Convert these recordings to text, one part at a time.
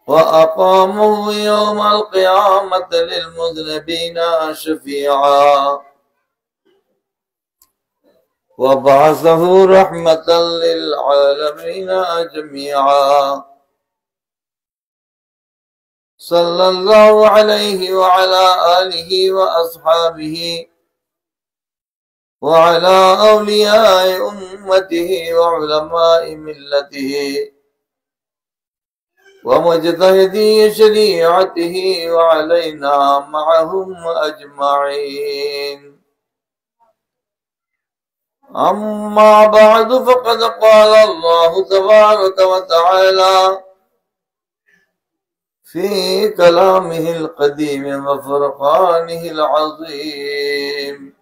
وأقامه يوم القيامة للمذنبين شفيعا وبعثه رحمة للعالمين جميعا صلى الله عليه وعلى آله وأصحابه وعلى أولياء أمته وعلماء ملته ومجتهدي شريعته وعلينا معهم أجمعين. أما بعد فقد قال الله تبارك وتعالى في كلامه القديم وفرقانه العظيم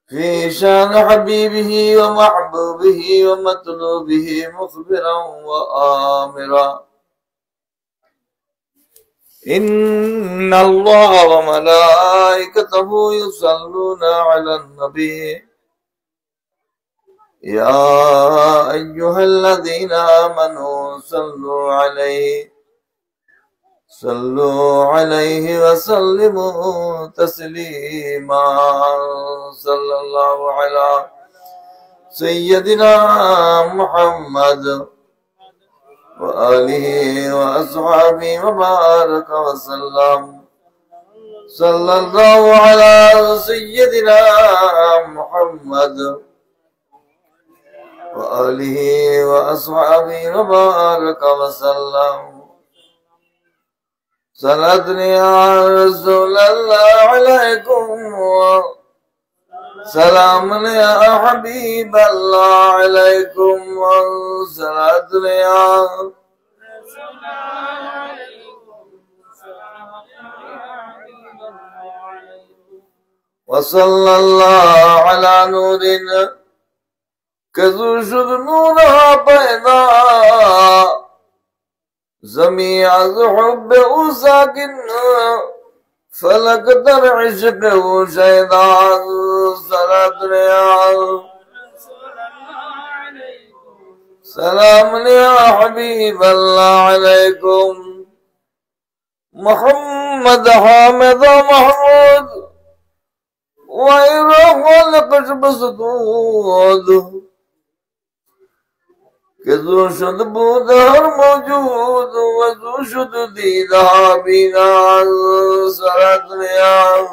في شان حبيبه ومحبوبه ومطلوبه مخبرا وآمرا إن الله وملائكته يصلون على النبي يا أيها الذين آمنوا صلوا عليه وسلموا تسليما. صلى الله على سيدنا محمد وآله وأصحابه وبارك وسلم. صلى الله على سيدنا محمد وآله وأصحابه وبارك وسلم. صلاة يا رسول الله عليكم سلام يا حبيب الله عليكم صلاة يا رسول الله عليكم وصلى الله على نور كذو شد نورا پیدا زمین از حب او ساکن فلک در عشق او شیدا. صلاة یا سلام یا حبیب اللہ علیکم محمد حامد محمود وإرغ القشب صدود كذو شد بودار موجود وذو شد ديدا بينا. صلاة يا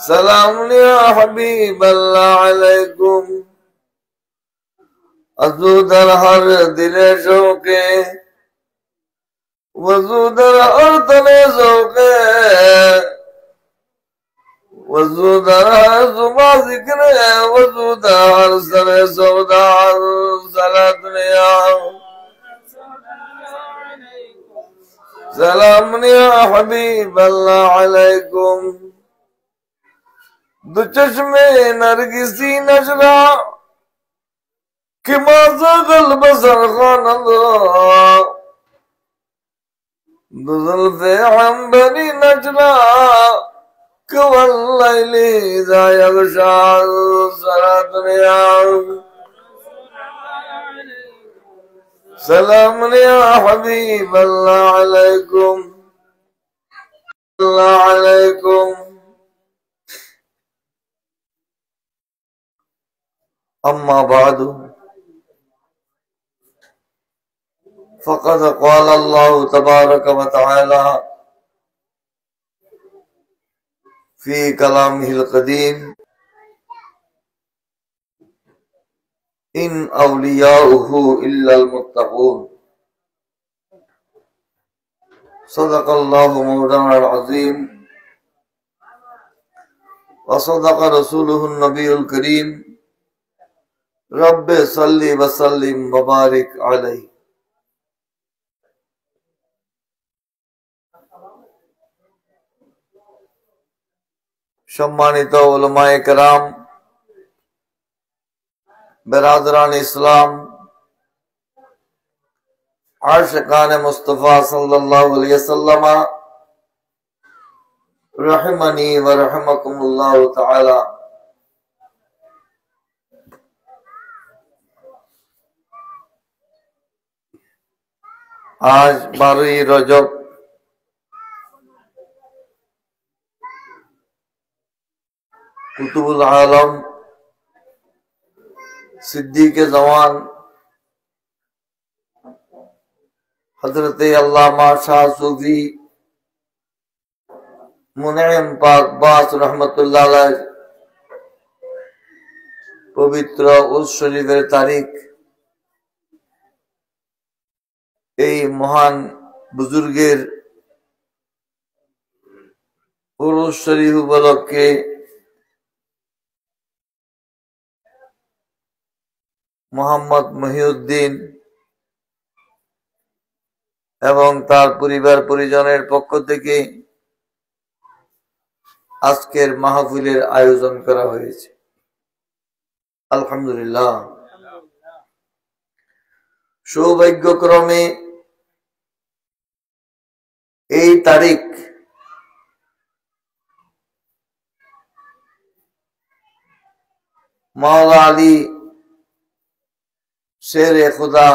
سلام يا حبيب الله عليكم أزود الهر دل شوقه وزود الأرض لزوقه وزود الزما ذكره وزود السر سودا. صلاة يا سلام يا حبيب الله عليكم دو چشمے نرگسی نشرا کہ مازغ البصر خان اللہ دو زلف عنبری نشرا والليل إذا يغشى. صلاة يا سلام يا حبيب الله عليكم الله عليكم. أما بعد فقد قال الله تبارك وتعالى في كلامه القديم إن أولياؤه إلا المتقون. صدق الله مولانا العظيم وصدق رسوله النبي الكريم رب صل وسلم وبارك عليه. সম্মানিত উলামায়ে কেরাম, বেরাদরান ইসলাম, আশিকানে মুস্তাফা সাল্লাল্লাহু আলাইহি ওয়াসাল্লাম, রাহিমানি ওয়া রাহমাকুমুল্লাহ তাআলা। আজ 12ই রজব, কুতুবুল আলম সিদ্দিকে জওয়ান হযরতে আল্লামা শাহ সুফি মুনঈম পাক বাস রহমতুল্লাহ আলাইহ পবিত্র উরস শরীফের তারিখ। এই মহান বুজুর্গের উরস শরীফ উপলক্ষে মোহাম্মদ মহিউদ্দিন এবং তার পরিবার পরিজনের পক্ষ থেকে আজকের মাহফিলের আয়োজন করা হয়েছে। আলহামদুলিল্লাহ, সৌভাগ্যক্রমে এই তারিখ মাওলা আলী শেরে খুদা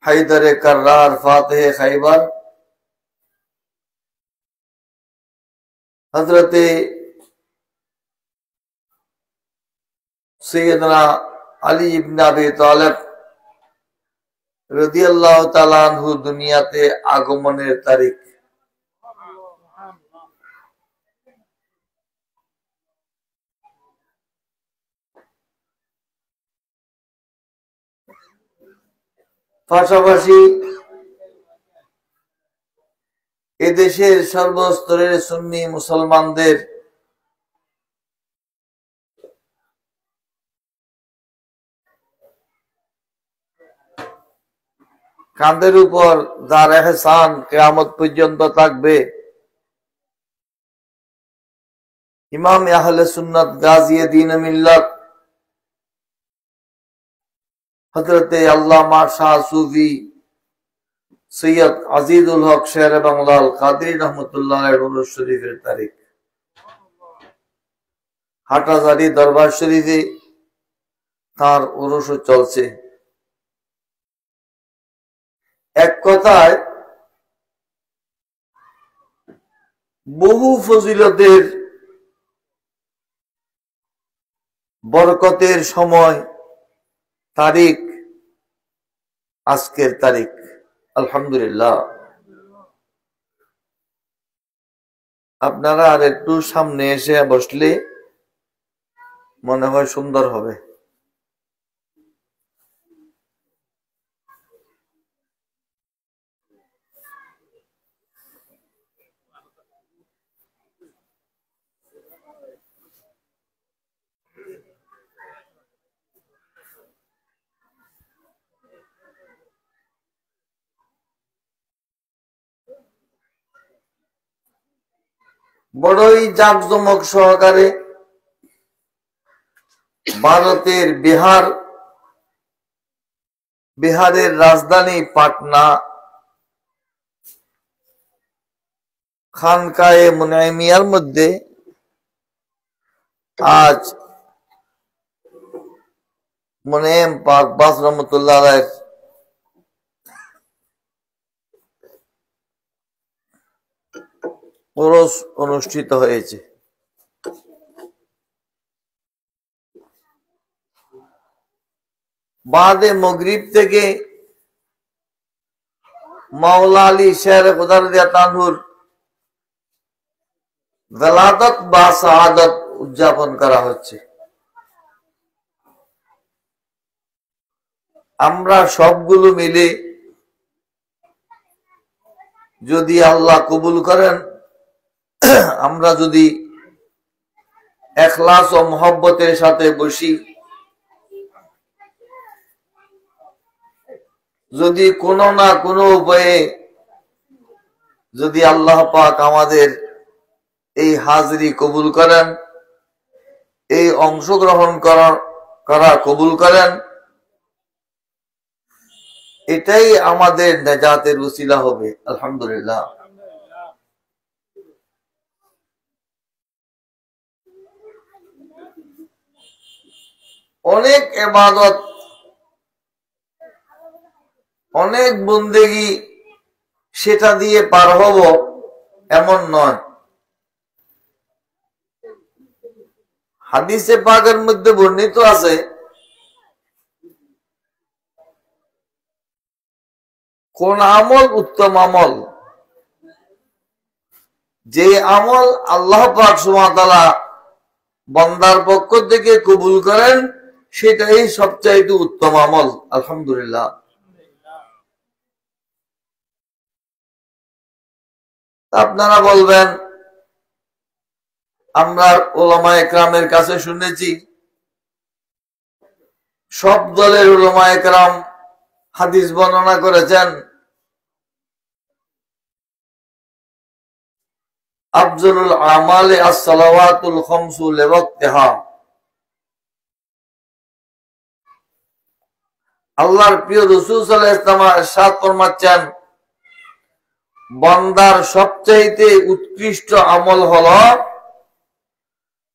হায়দারে কার্রার ফাতেহে খাইবার হযরতে সৈয়দনা আলী ইবনে আবি তালেব রাদিয়াল্লাহু তাআলা আনহু দুনিয়াতে আগমনের তারিখ। পাশাপাশি এদেশের সর্বস্তরের সুন্নি মুসলমানদের কাঁধের উপর যার এহসান কিয়ামত পর্যন্ত থাকবে, ইমাম আহলে সুন্নাত গাজিয়ে দ্বীন মিল্লাত হযরতে আল্লামা শাহ সুফি সৈয়দ আজিজুল হক শেরে বাংলাল কাদরী রহমতুল্লাহ আলাইহির উরুস শরীফের তারিখ। হাটহাজারী দরবার শরীফে তার উরুস চলছে। এক কথায় বহু ফজিলতের বরকতের সময় তারিখ আজকের তারিখ। আলহামদুলিল্লাহ, আপনারা আর একটু সামনে এসে বসলে মনে হয় সুন্দর হবে। বড়ই জাঁকজমক সহকারে ভারতের বিহারের রাজধানী পাটনা খানকায়ে মুনঈমিয়ার মধ্যে আজ মুনঈম পাক বাস রহমতুল্লাহ আলাইহ উরুস অনুষ্ঠিত হয়েছে। বাদে মাগরিব থেকে মাওলা আলী শেরে খুদা রাদিয়াল্লাহু আনহুর ওয়ালাদত বা শাহাদাত উদযাপন করা হচ্ছে। আমরা সবগুলো মিলে যদি আল্লাহ কবুল করেন, আমরা যদি ইখলাস ও মুহাব্বতের সাথে বসি, যদি কোনো না কোনো উপায়ে যদি আল্লাহ পাক আমাদের এই হাজরি কবুল করেন, এই অংশগ্রহণ করা কবুল করেন, এটাই আমাদের নেজাতের ওসিলা হবে। আলহামদুলিল্লাহ, অনেক ইবাদত অনেক বন্দেগী সেটা দিয়ে পার হব এমন নয়। হাদিসে পাকের মধ্যে বর্ণিত আছে, কোন আমল উত্তম আমল, যে আমল আল্লাহ পাক সুবহানাহু ওয়া তাআলা বান্দার পক্ষ থেকে কবুল করেন সেটাই সবচাইতে উত্তম আমল। আলহামদুলিল্লাহ। আপনারা বলবেন, আমরা উলামায়ে কেরামের কাছে শুনেছি সব দলের উলামায়ে কেরাম হাদিস বর্ণনা করেছেন, আফজলুল আমালে আস-সালাওয়াতুল খামসু লিওয়াক্তিহা। আল্লাহর প্রিয় রাসূল সাল্লাল্লাহু আলাইহি ওয়াসাল্লাম ইরশাদ ফরমাচ্ছেন, বান্দার সবচাইতে উৎকৃষ্ট আমল হলো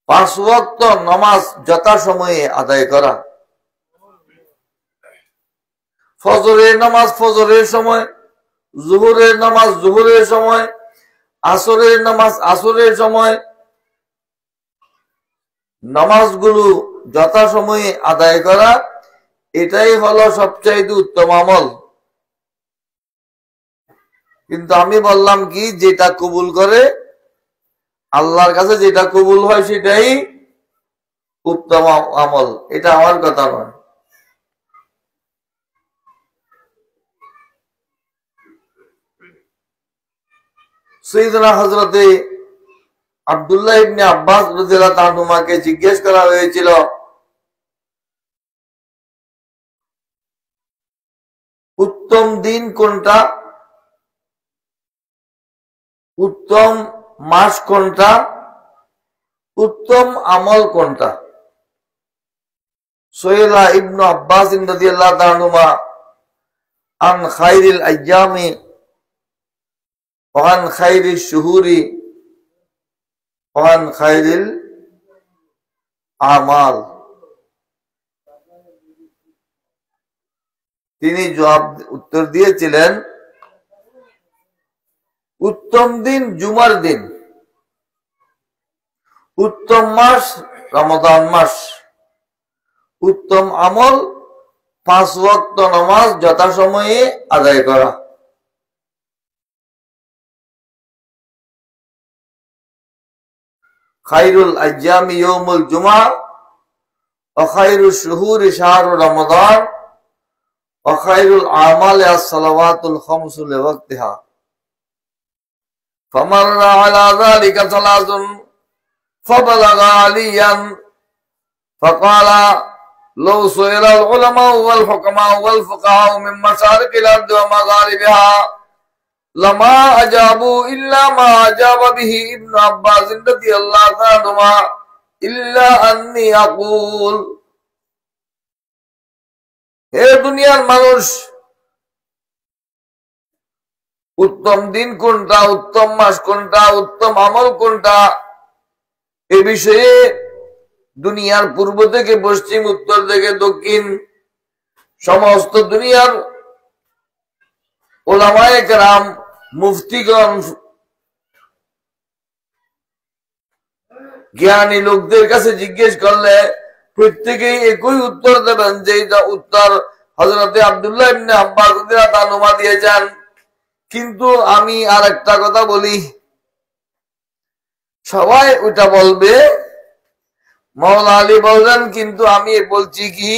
5 ওয়াক্ত নামাজ যথাসময়ে আদায় করা। ফজরের নামাজ ফজরের সময়, যোহরের নামাজ যোহরের সময়, আসরের নামাজ আসরের সময়, নামাজগুলো যথাসময়ে আদায় করা, এটাই হলো সবচাইতে উত্তম আমল। কিন্তু আমি বললাম কি, যেটা কবুল করে আল্লাহর কাছে, যেটা কবুল হয় সেটাই উত্তম আমল, এটা আমার কথা নয়। সাইয়েদনা হযরতে আব্দুল্লাহ ইবনে আব্বাস রাদিয়াল্লাহু তাআলা আনহুমাকে জিজ্ঞেস করা হয়েছিল, উত্তম দিন কোনটা, উত্তম মাস কোনটা, উত্তম আমল কোনটা? সুয়েলা ইবনে আব্বাস রাদিয়াল্লাহু তাআলা আনহুমা আন খায়রিল আইয়ামি ওয়া আন খায়রিশ শুহুরি ওয়া আন খায়রিল আমাল, তিনি উত্তর দিয়েছিলেন, উত্তম দিন জুমার দিন, উত্তম মাস রমাদান মাস, উত্তম আমল 5 ওয়াক্ত নামাজ যথাসময়ে আদায় করা। খায়রুল আইয়ামি ইয়াউমুল জুমআ ওয়া খায়রুশ শুহুরি শাহরু রমাদান ওয়া খায়রুল আমালি আস-সালাওয়াতুল খামসু লিওয়াক্তিহা। ফামাররা আলা যালিকা সালাতুন ফাবালাগা আলিয়ান ফাকালা লাউ সুইলা আল উলামা ওয়াল হুকামা ওয়াল ফুকাহা মিন মাশারিকিল আরদি ওয়া মাগারিবিহা লামা আজাবু ইল্লা মা আজাবা বিহি ইবনে আব্বাস রাদিয়াল্লাহু তাআলা আনহুমা ইল্লা আন্নী আকুল। হে দুনিয়ার মানুষ, উত্তম দিন কোনটা, উত্তম মাস কোনটা, উত্তম আমল কোনটা, এ বিষয়ে দুনিয়ার পূর্ব থেকে পশ্চিম, উত্তর থেকে দক্ষিণ, সমস্ত দুনিয়ার উলামায়ে কেরাম, মুফতিগণ, জ্ঞানী লোকদের কাছে জিজ্ঞেস করলে প্রত্যেকেই একই উত্তর দেবেন, যেটা উত্তর হযরতে আব্দুল্লাহ ইবনে আব্বাস রাদিয়াল্লাহু তাআলা আনহুমা দিয়েছেন। কিন্তু আমি আর একটা কথা বলি, সবাই ওটা বলবে, মাওলা আলী বললেন, কিন্তু আমি বলছি কি,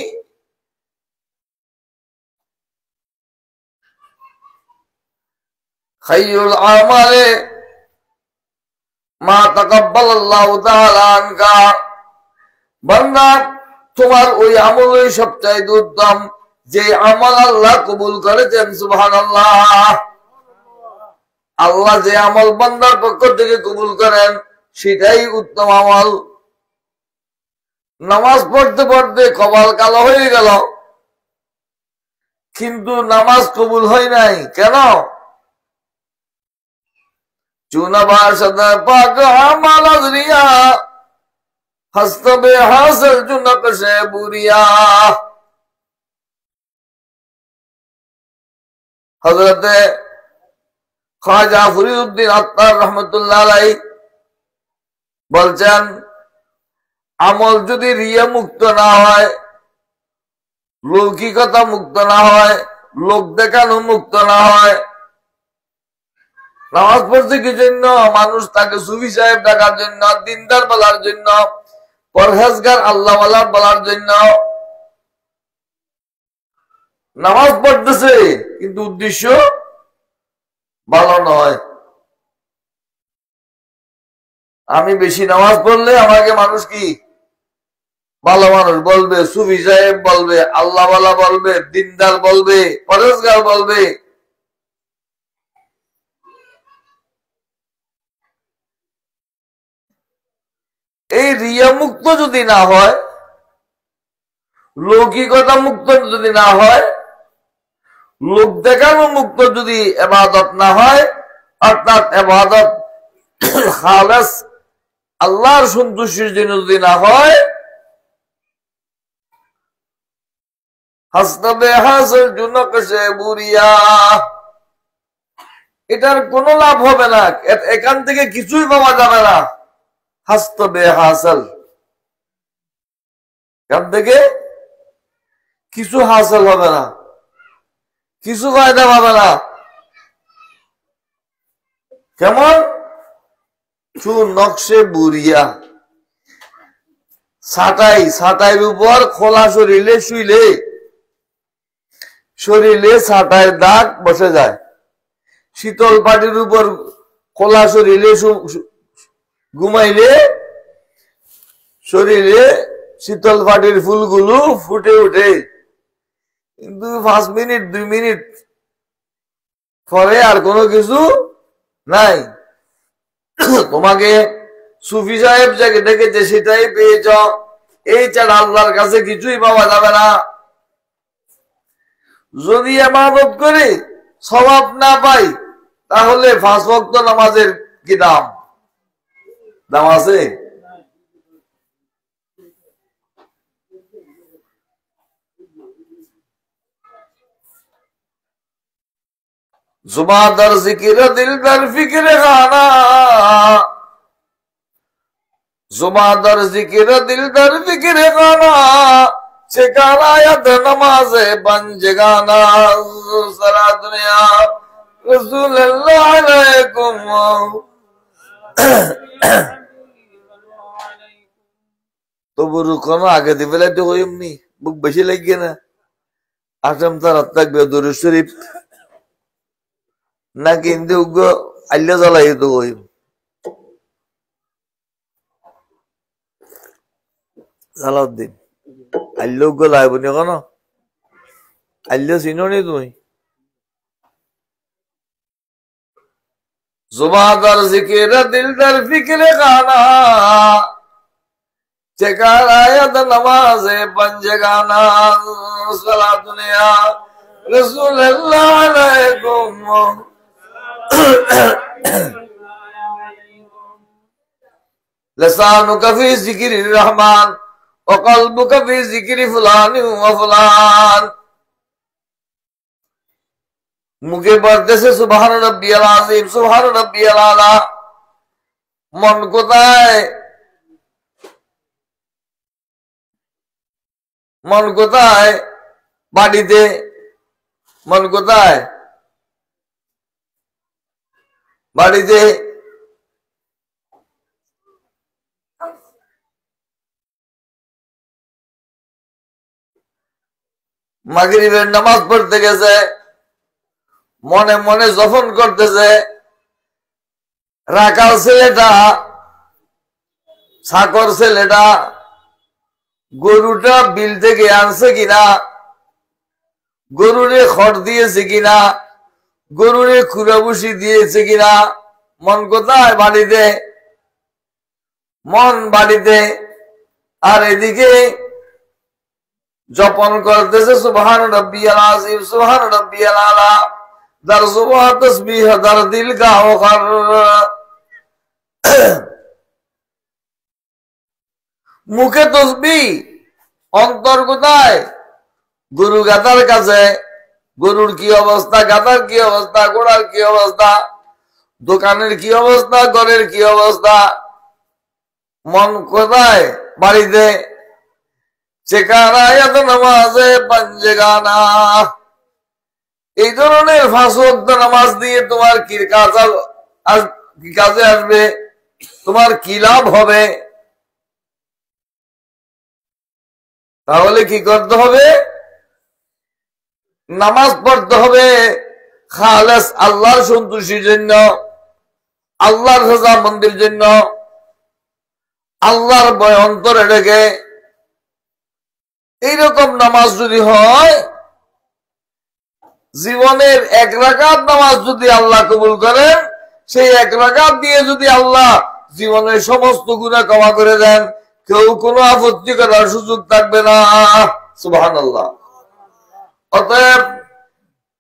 খায়রুল আমালে মা তাকাব্বালাল্লাহু তাআলা আনকা। বান্দা, তোমার ওই আমলই সবচাইতে উত্তম যে আমল আল্লাহ কবুল করেছেন। সুবহানাল্লাহ। আল্লাহ যে আমল বান্দার পক্ষ থেকে কবুল করেন সেটাই উত্তম আমল। নামাজ পড়তে পড়তে কপাল কালো হয়ে গেল, কিন্তু নামাজ কবুল হয় নাই, কেন? চুনাবার সাদা পাক আমাল আজরিয়া হস্তবে হাসর চুনকশে বুরিয়া। হযরতে খাজা ফরিদউদ্দিন আত্তার রহমাতুল্লাহ আলাইহি বলছেন, আমল যদি রিয়া মুক্ত না হয়, লৌকিকতা মুক্ত না হয়, লোক দেখানো মুক্ত না হয়, নামাজ পড়ছে কি জন্য? মানুষ তাকে সুফি সাহেব ডাকার জন্য, দিনদার বলার জন্য, পরহেজগার আল্লাহওয়ালা বলার জন্য নামাজ পড়তেছে, কিন্তু উদ্দেশ্য ভালো নয়। আমি বেশি নামাজ পড়লে আমাকে মানুষ কি ভালো মানুষ বলবে, সুফি সাহেব বলবে, আল্লাহওয়ালা বলবে, দিনদার বলবে, পরহেজগার বলবে। এই রিয়া মুক্ত যদি না হয়, লৌকিকতা মুক্ত যদি না হয়, লোক দেখানো মুক্ত যদি ইবাদত না হয়, অর্থাৎ ইবাদত খালেস আল্লাহর সন্তুষ্টির জন্য যদি না হয়, হাসনাবে হাসল জুনকশে বুরিয়া, এটার কোনো লাভ হবে না, এখান থেকে কিছুই পাওয়া যাবে না। হাসনাবে হাসল, এখান থেকে কিছু হাসল হবে না, কিছু ফায়দা পাবে না। কেমন? নকশে বুরিয়া, ছাটাইয়ের উপর খোলা শরীরে শুইলে শরীরে ছাটাইয়ের দাগ বসে যায়। শীতল পাটির উপর খোলা শরীরে ঘুমাইলে শরীরে শীতল পাটির ফুলগুলো ফুটে ওঠে, কিন্তু 5 মিনিট 2 মিনিট পরে আর কোনো কিছু নাই। তোমাকে সুফি সাহেব যাকে ডেকেছে সেটাই পেয়েছ, এই ছাড়া আল্লাহর কাছে কিছুই পাওয়া যাবে না। যদি ইবাদত করে সওয়াব না পাই, তাহলে 5 ওয়াক্ত নামাজের কি দাম? দাম আছে? जुबादर जिक्र दिल दर फिक्र खाना, जुबादर जिक्र दिल दर फिक्र खाना, शिकारायत नमाज पंजगाना, सारा दुनिया रसूलुल्लाह अलैकुम। तो बुरु कोनो आगे दी बेला तो होइम नी, बुक बेशी लगी ना। आशम तार तक बेदुरुद शरीफ না কিন্তু আল্লাহ জ্বালাই তো ওই সালাউদ্দিন আল্লাহ লাইব নি কেন? আল্লাহ চিনো নি তুমি? जुबादर जिक्र दिल दर फिक्र खाना, शिकारायत नमाज पंजगाना, सारा दुनिया रसूलुल्लाह अलैकुम। लसानुका फी जिक्रि रहमान व कल्बुका फी जिक्रि फुलान व फुलान। मुखे पढ़ते सुबहान रब्बियल आज़ीम, सुबहान रब्बियल आला। मन कोথায়? मन কোথায়? বাড়িতে। मन কোথায়? বাড়িতে। মাগরিবের নামাজ পড়তে গেছে, মনে মনে জফন করতেছে, রাকাল ছেলেটা, সাকর ছেলেটা গরুটা বিল থেকে আনছে কিনা, গরুরে খড় দিয়েছে কিনা, গরুরে খুরাবুসি দিয়েছে কিনা। মন কোথায়? বাড়িতে। মন বাড়িতে, আর এদিকে জপন করতেছে সুবহান রব্বিয়াল আযীম, সুবহান রব্বিয়াল আলা। দার সুবহ তাসবিহ দার দিল কা ওখার। মুখে তসবিহ, অন্তর কোথায়? গুরু গাদার কাছে। গরুর কি অবস্থা, গাধার কি অবস্থা, ঘোড়ার কি অবস্থা, দোকানের কি অবস্থা, ঘরের কি অবস্থা, মন কোথায়? বাড়িতে। চেকারায়াত নামাজে পাঞ্জেগানা, এই ধরনের 5 ওয়াক্ত নামাজ দিয়ে তোমার কি কাজে আসবে, তোমার কি লাভ হবে? তাহলে কি করতে হবে? নামাজ পড়তে হবে খালেস আল্লাহর সন্তুষ্টির জন্য, আল্লাহর রাজামন্দির জন্য, আল্লাহর ভয় অন্তরে রেখে। এইরকম নামাজ যদি হয়, জীবনের 1 রাকাত নামাজ যদি আল্লাহ কবুল করেন, সেই 1 রাকাত দিয়ে যদি আল্লাহ জীবনের সমস্ত গুনাহ ক্ষমা করে দেন, কেউ কোনো আপত্তি করার সুযোগ থাকবে না। সুবহানাল্লাহ। অতএব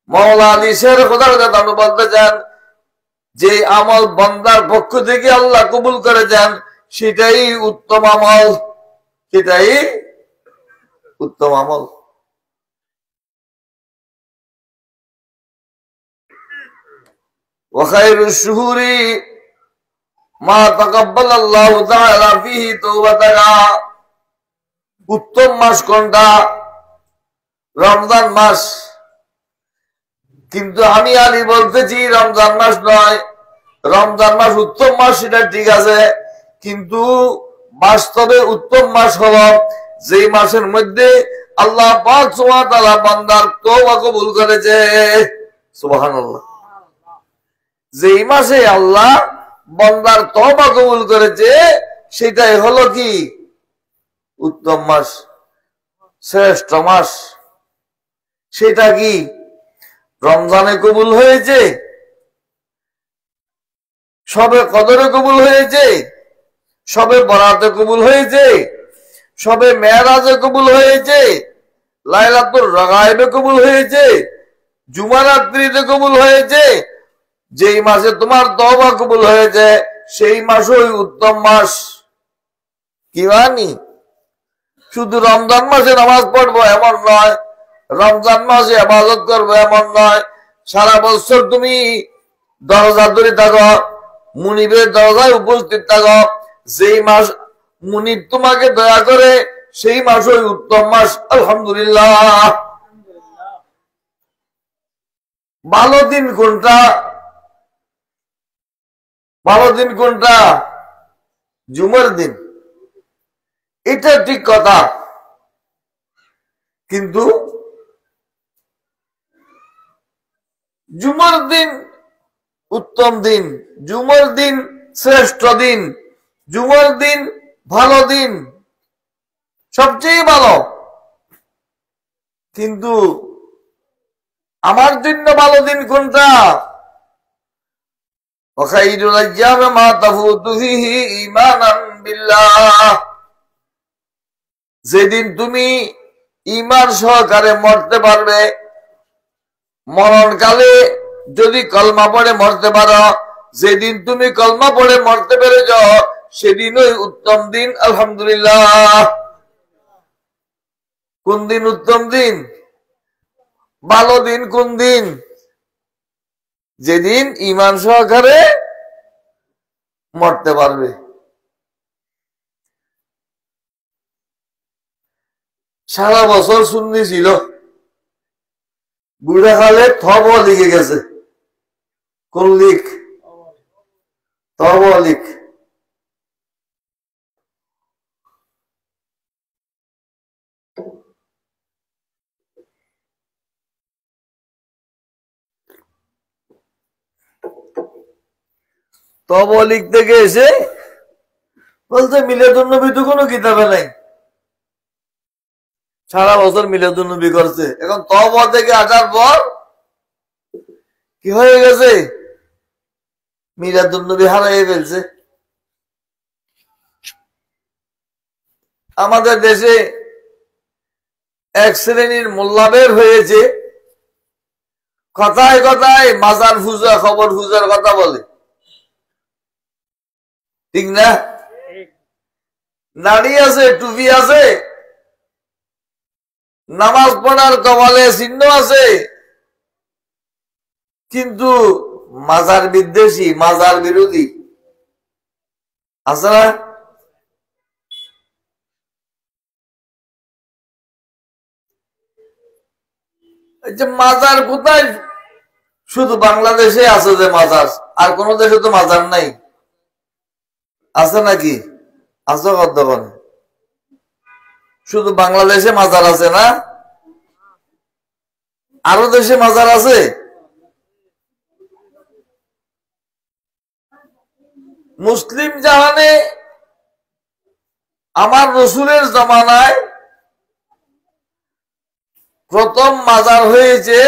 মাওলা আলী শের খোদার কথা বলতে চান, যে আমল বান্দার পক্ষ থেকে আল্লাহ কবুল করে দেন, সেটাই উত্তম আমল, সেটাই উত্তম আমল। وخير الشهور ما تقبل الله تعالى فيه توبتك, উত্তম মাস কোনটা? রমজান মাস। কিন্তু আমি আলী বলতেছি রমজান মাস নয়, রমজান মাস উত্তম মাস, সেটা ঠিক আছে, কিন্তু বাস্তবে উত্তম মাস হলো যেই মাসের মধ্যে আল্লাহ পাক সুবহানাহু ওয়া তাআলা বান্দার তওবা কবুল করেছে। সুবহানাল্লাহ। যেই মাসে আল্লাহ বান্দার তওবা কবুল করেছে, সেটাই হলো কি? উত্তম মাস, শ্রেষ্ঠ মাস। সেটা কি? রমজানে কবুল হয়েছে, সবে কদরে কবুল হয়েছে, সবে বরাতে কবুল হয়েছে, সবে মেরাজে কবুল হয়েছে, লাইলাতুল রাগাইবে কবুল হয়েছে, জুমা রাত্রিতে কবুল হয়েছে। যেই মাসে তোমার তওবা কবুল হয়েছে, সেই মাসই উত্তম মাস। কি মানি? শুধু রমজান মাসে নামাজ পড়বো এমন নয়, রমজান মাসে ইবাদত করবো এমন নয়। সারা বছর তুমি দরজা ধরে থাকো, মুনিবের দরজায় উপস্থিত থাকো, যেই মাস মুনিব তোমাকে দয়া করে, সেই মাসই উত্তম মাস। আলহামদুলিল্লাহ। ভালো দিন কোনটা? ভালো দিন কোনটা? জুমার দিন। এটা ঠিক কথা, কিন্তু জুমার দিন উত্তম দিন, জুমার দিন শ্রেষ্ঠ দিন, জুমার দিন ভালো দিন, সবচেয়ে ভালো। কিন্তু আমার জন্য ভালো দিন কোনটা? ওয়াখাইরুল আইয়াম মা তাফুতু ফিহি ঈমানান বিল্লাহ, যেদিন তুমি ঈমান সহকারে মরতে পারবে। মরণকালে যদি কলমা পড়ে মরতে পারো, যেদিন তুমি কলমা পড়ে মরতে পেরেছ, সেদিনই উত্তম দিন। আলহামদুলিল্লাহ। কোন দিন উত্তম দিন, ভালো দিন? কোন দিন? যেদিন ঈমান সহকারে মরতে পারবে। সারা বছর সুন্নি ছিল, বুড়া কালে থব লিখে গেছে। কোন লিখ? থব লিখ। তব লিখতে গিয়ে বলতে মিলাদুন্নবী তো কোনো কিতাবে নাই, সারা বছর মিলাদুন্নবী করছে। এখন তব থেকে আসার পর কি হয়ে গেছে? মিলাদুন্নবী হারাই ফেলছে। আমাদের দেশে এক শ্রেণীর মোল্লা বের হয়েছে, কথায় কথায় মাজার পূজা, খবর পূজার কথা বলে, ঠিক না? নাড়ি আছে, টুপি আছে, নামাজ পড়ার কপালে চিহ্ন আছে, কিন্তু মাজার বিদ্বেষী, মাজার বিরোধী আছে না? এই যে মাজার কোথায়? শুধু বাংলাদেশে আছে যে মাজার, আর কোন দেশে তো মাজার নাই। আছে নাকি? আছে কতক্ষণ? শুধু বাংলাদেশে মাজার আছে না? আরো দেশে মাজার আছে। মুসলিম জাহানে আমার রসুলের জমানায় প্রথম মাজার হয়েছে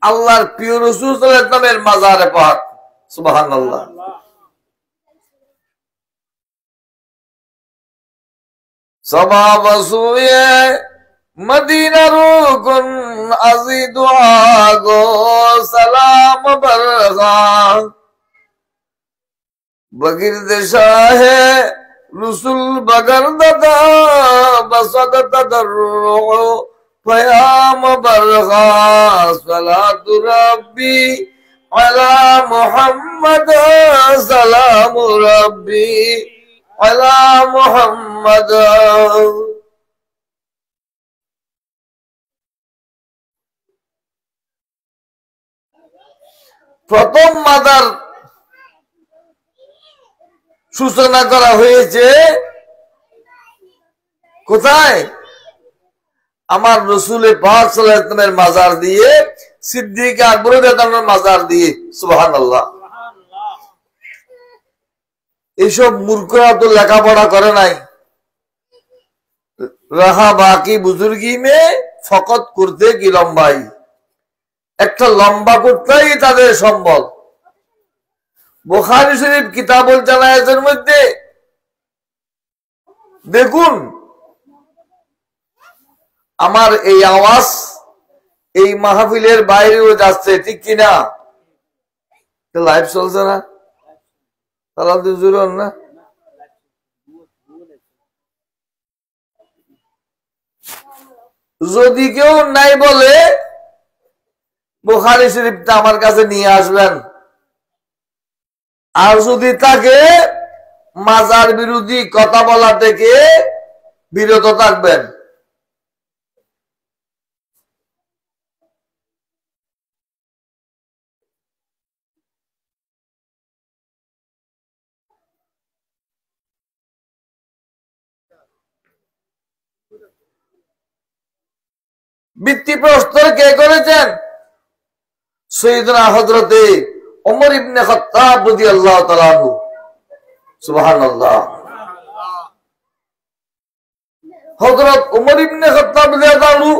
আল্লাহর প্রিয় রসুল সাল্লাল্লাহু আলাইহি ওয়াসাল্লামের মাজারে পাক। সুবহানাল্লাহ। সবাব সুয়ে মদিনা রুকুন আজিদু আগো সালাম বরগা বগিরদ শাহে রসুল বগর দাদা বসদ তদরু ফয়াম বরগা সালাতু রব্বি আলা মুহাম্মদ সালামু রব্বি আলা মুহাম্মদ। প্রথম মাজার সূচনা করা হয়েছে কোথায়? আমার রসুল পাক সাল্লাল্লাহু আলাইহি ওয়াসাল্লামের মাজার দিয়ে, সিদ্দিক আকবর রাদিয়াল্লাহু আনহুর মাজার দিয়ে। সুবহানাল্লাহ। এইসব মূর্খরা তো লেখাপড়া করে নাই। রাহা বাকি বুজুর্গি মে ফকত করতে কি লম্বাই, একটা লম্বা করতেই তাদের সম্বল। বুখারী শরীফ কিতাবুল জানায়েজের মধ্যে দেখুন, আমার এই আওয়াজ এই মাহফিলের বাইরেও যাচ্ছে, ঠিক কিনা? লাইভ চলছে না? তাহলে জুড়ুন না। যদি কেউ নাই বলে বুখারী শরীফটা আমার কাছে নিয়ে আসবেন, আর যদি তাকে মাজার বিরোধী কথা বলা থেকে বিরত থাকবেন। ভিত্তিপ্রস্তর কে করেছেন? সৈয়দনা হযরতে ওমর ইবনে খাত্তাব রাদিয়াল্লাহু তাআলা আনহু। সুবহানাল্লাহ। হযরত ওমর ইবনে খাত্তাব রাদিয়াল্লাহু আনহু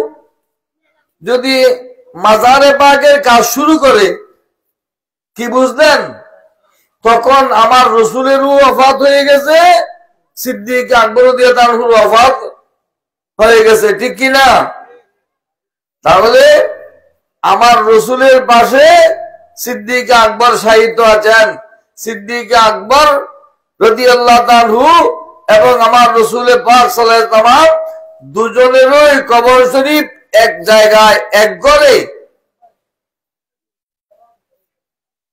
যদি মাজারে পাকের কাজ শুরু করে, কি বুঝলেন? তখন আমার রসুলেরও ওফাত হয়ে গেছে, সিদ্দিক আকবর রাদিয়াল্লাহু আনহুর ওফাত হয়ে গেছে, ঠিক কিনা? তাহলে আমার রসুলের পাশে সিদ্দিক আকবর সাহিত্য আছেন। সিদ্দিক আকবর রাদিয়াল্লাহু আনহু এবং আমার রসুলের পাক সাল্লাল্লাহু আলাইহি ওয়াসাল্লাম দুজনেরই কবর শরীফ এক জায়গায়, এক ঘরে।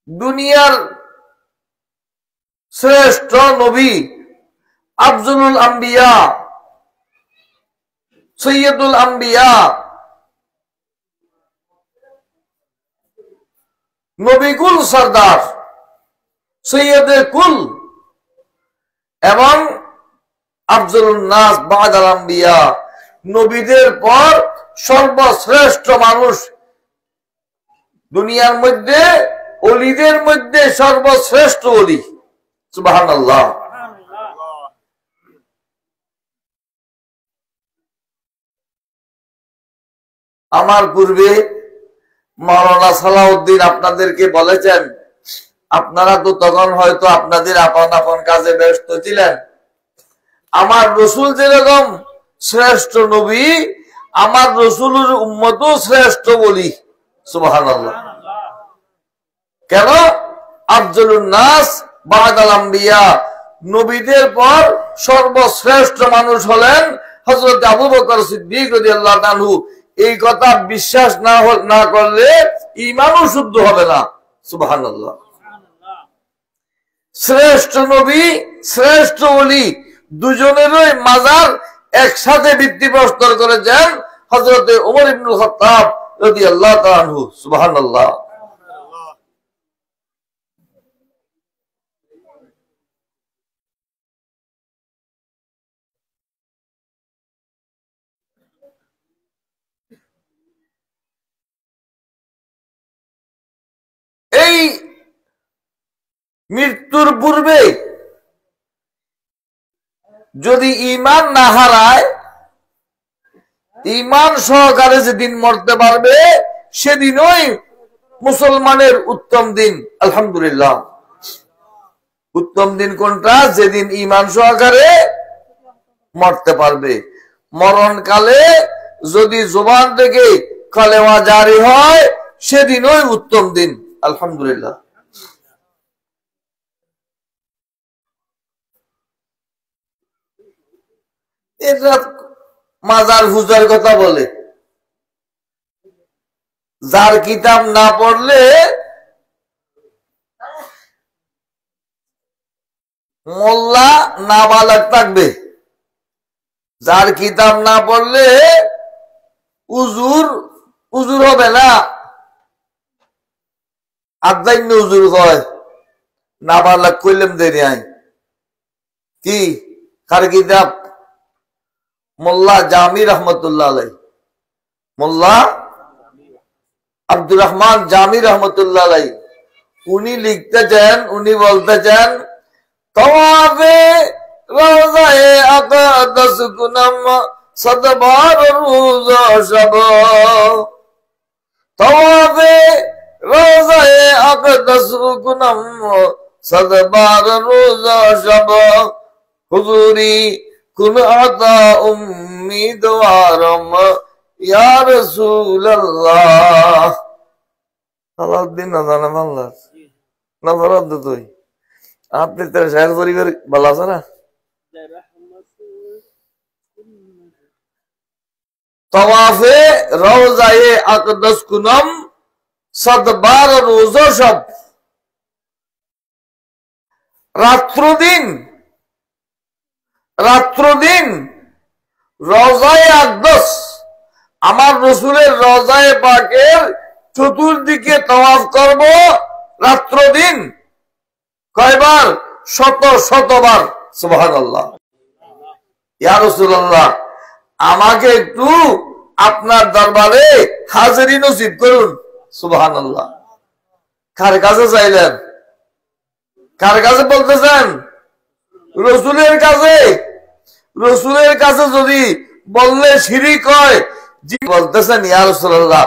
দুনিয়ার শ্রেষ্ঠ নবী আফজলুল আম্বিয়া, সৈয়দুল আম্বিয়া, নবীকুল সরদার, সৈয়দে কুল এবং আফজলুন নাস বাদাল আম্বিয়া, নবীদের পর সর্বশ্রেষ্ঠ মানুষ, দুনিয়ার মধ্যে ওলিদের মধ্যে সর্বশ্রেষ্ঠ ওলি। সুবহানাল্লাহ। আমার পূর্বে মাওলানা সালাউদ্দিন আপনাদেরকে বলেছেন, আপনারা তো তখন হয়তো আপনাদের আপন আপন কাজে ব্যস্ত ছিলেন। আমার রসুল যেরকম শ্রেষ্ঠ নবী, আমার রসুলের উম্মতও শ্রেষ্ঠ বলি। সুবহানাল্লাহ। কেন? আফজলুন নাস বাদাল আম্বিয়া, নবীদের পর সর্বশ্রেষ্ঠ মানুষ হলেন হযরত আবু বকর সিদ্দিক রাদিয়াল্লাহু আনহু। এই কথা বিশ্বাস না করলে ঈমানও শুদ্ধ হবে না। সুবহানাল্লাহ। শ্রেষ্ঠ নবী শ্রেষ্ঠ ওলি দুজনেরই মাজার একসাথে ভিত্তিপ্রস্তর করেছেন হযরত ওমর ইবনুল খাত্তাব রাদিয়াল্লাহু তাআলা আনহু। সুবহানাল্লাহ। এই মৃত্যুর পূর্বে যদি ঈমান না হারায়, ঈমান সহকারে যেদিন মরতে পারবে সেদিনই মুসলমানের উত্তম দিন। আলহামদুলিল্লাহ। উত্তম দিন কোনটা? যেদিন ঈমান সহকারে মরতে পারবে। মরণকালে যদি জবান থেকে কালেমা জারি হয় সেদিনই উত্তম দিন। আলহামদুলিল্লাহ। এটা মাজার পূজার কথা বলে, যার কিতাব না পড়লে মোল্লা নাবালক থাকবে, যার কিতাব না পড়লে উজুর হবে না। আদান্য উজুর হয় নাবালক কইলেম দেরি আই কি কার কিতাব? মোল্লা জামি রহমতুল্লাহ আলাই, মোল্লা আব্দুর রহমান জামি রহমতুল্লাহ আলাই। উনি লিখতেছেন, উনি বলতেছেন তওয়াফে রওজায়ে আকদাস কুনম সদবার রোজা শব, তওয়াফে রওজায়ে আকদাস কুনম সদবার রোজা শব, হুজুরি কুন আতা উম্মিদওয়ারম ইয়া রাসূলুল্লাহ। আলাউদ্দিন না জানা বাংলা না বরাদ্দ তুই আপনি তার শায়ের পরিবার ভালো আছে না? তওয়াফে রওজায়ে আকদাস কুনম সদবার রোজা শব, রাত্র দিন রওজায়ে আকদাস আমার রাসূলের রওজায়ে পাকের চতুর্দিকে তওয়াফ করব রাত্র দিন। কয়বার? শতবার। সুবহানাল্লাহ। ইয়া রাসূলুল্লাহ, আমাকে একটু আপনার দরবারে হাজিরি নসিব করুন। সুবহানাল্লাহ। কার কাছে চাইলেন? কার কাছে বলতেছেন? রাসূলের কাছে। রাসূলের কাছে যদি বললে শিরিক হয়, জি বলতেছেন ইয়া রাসূলুল্লাহ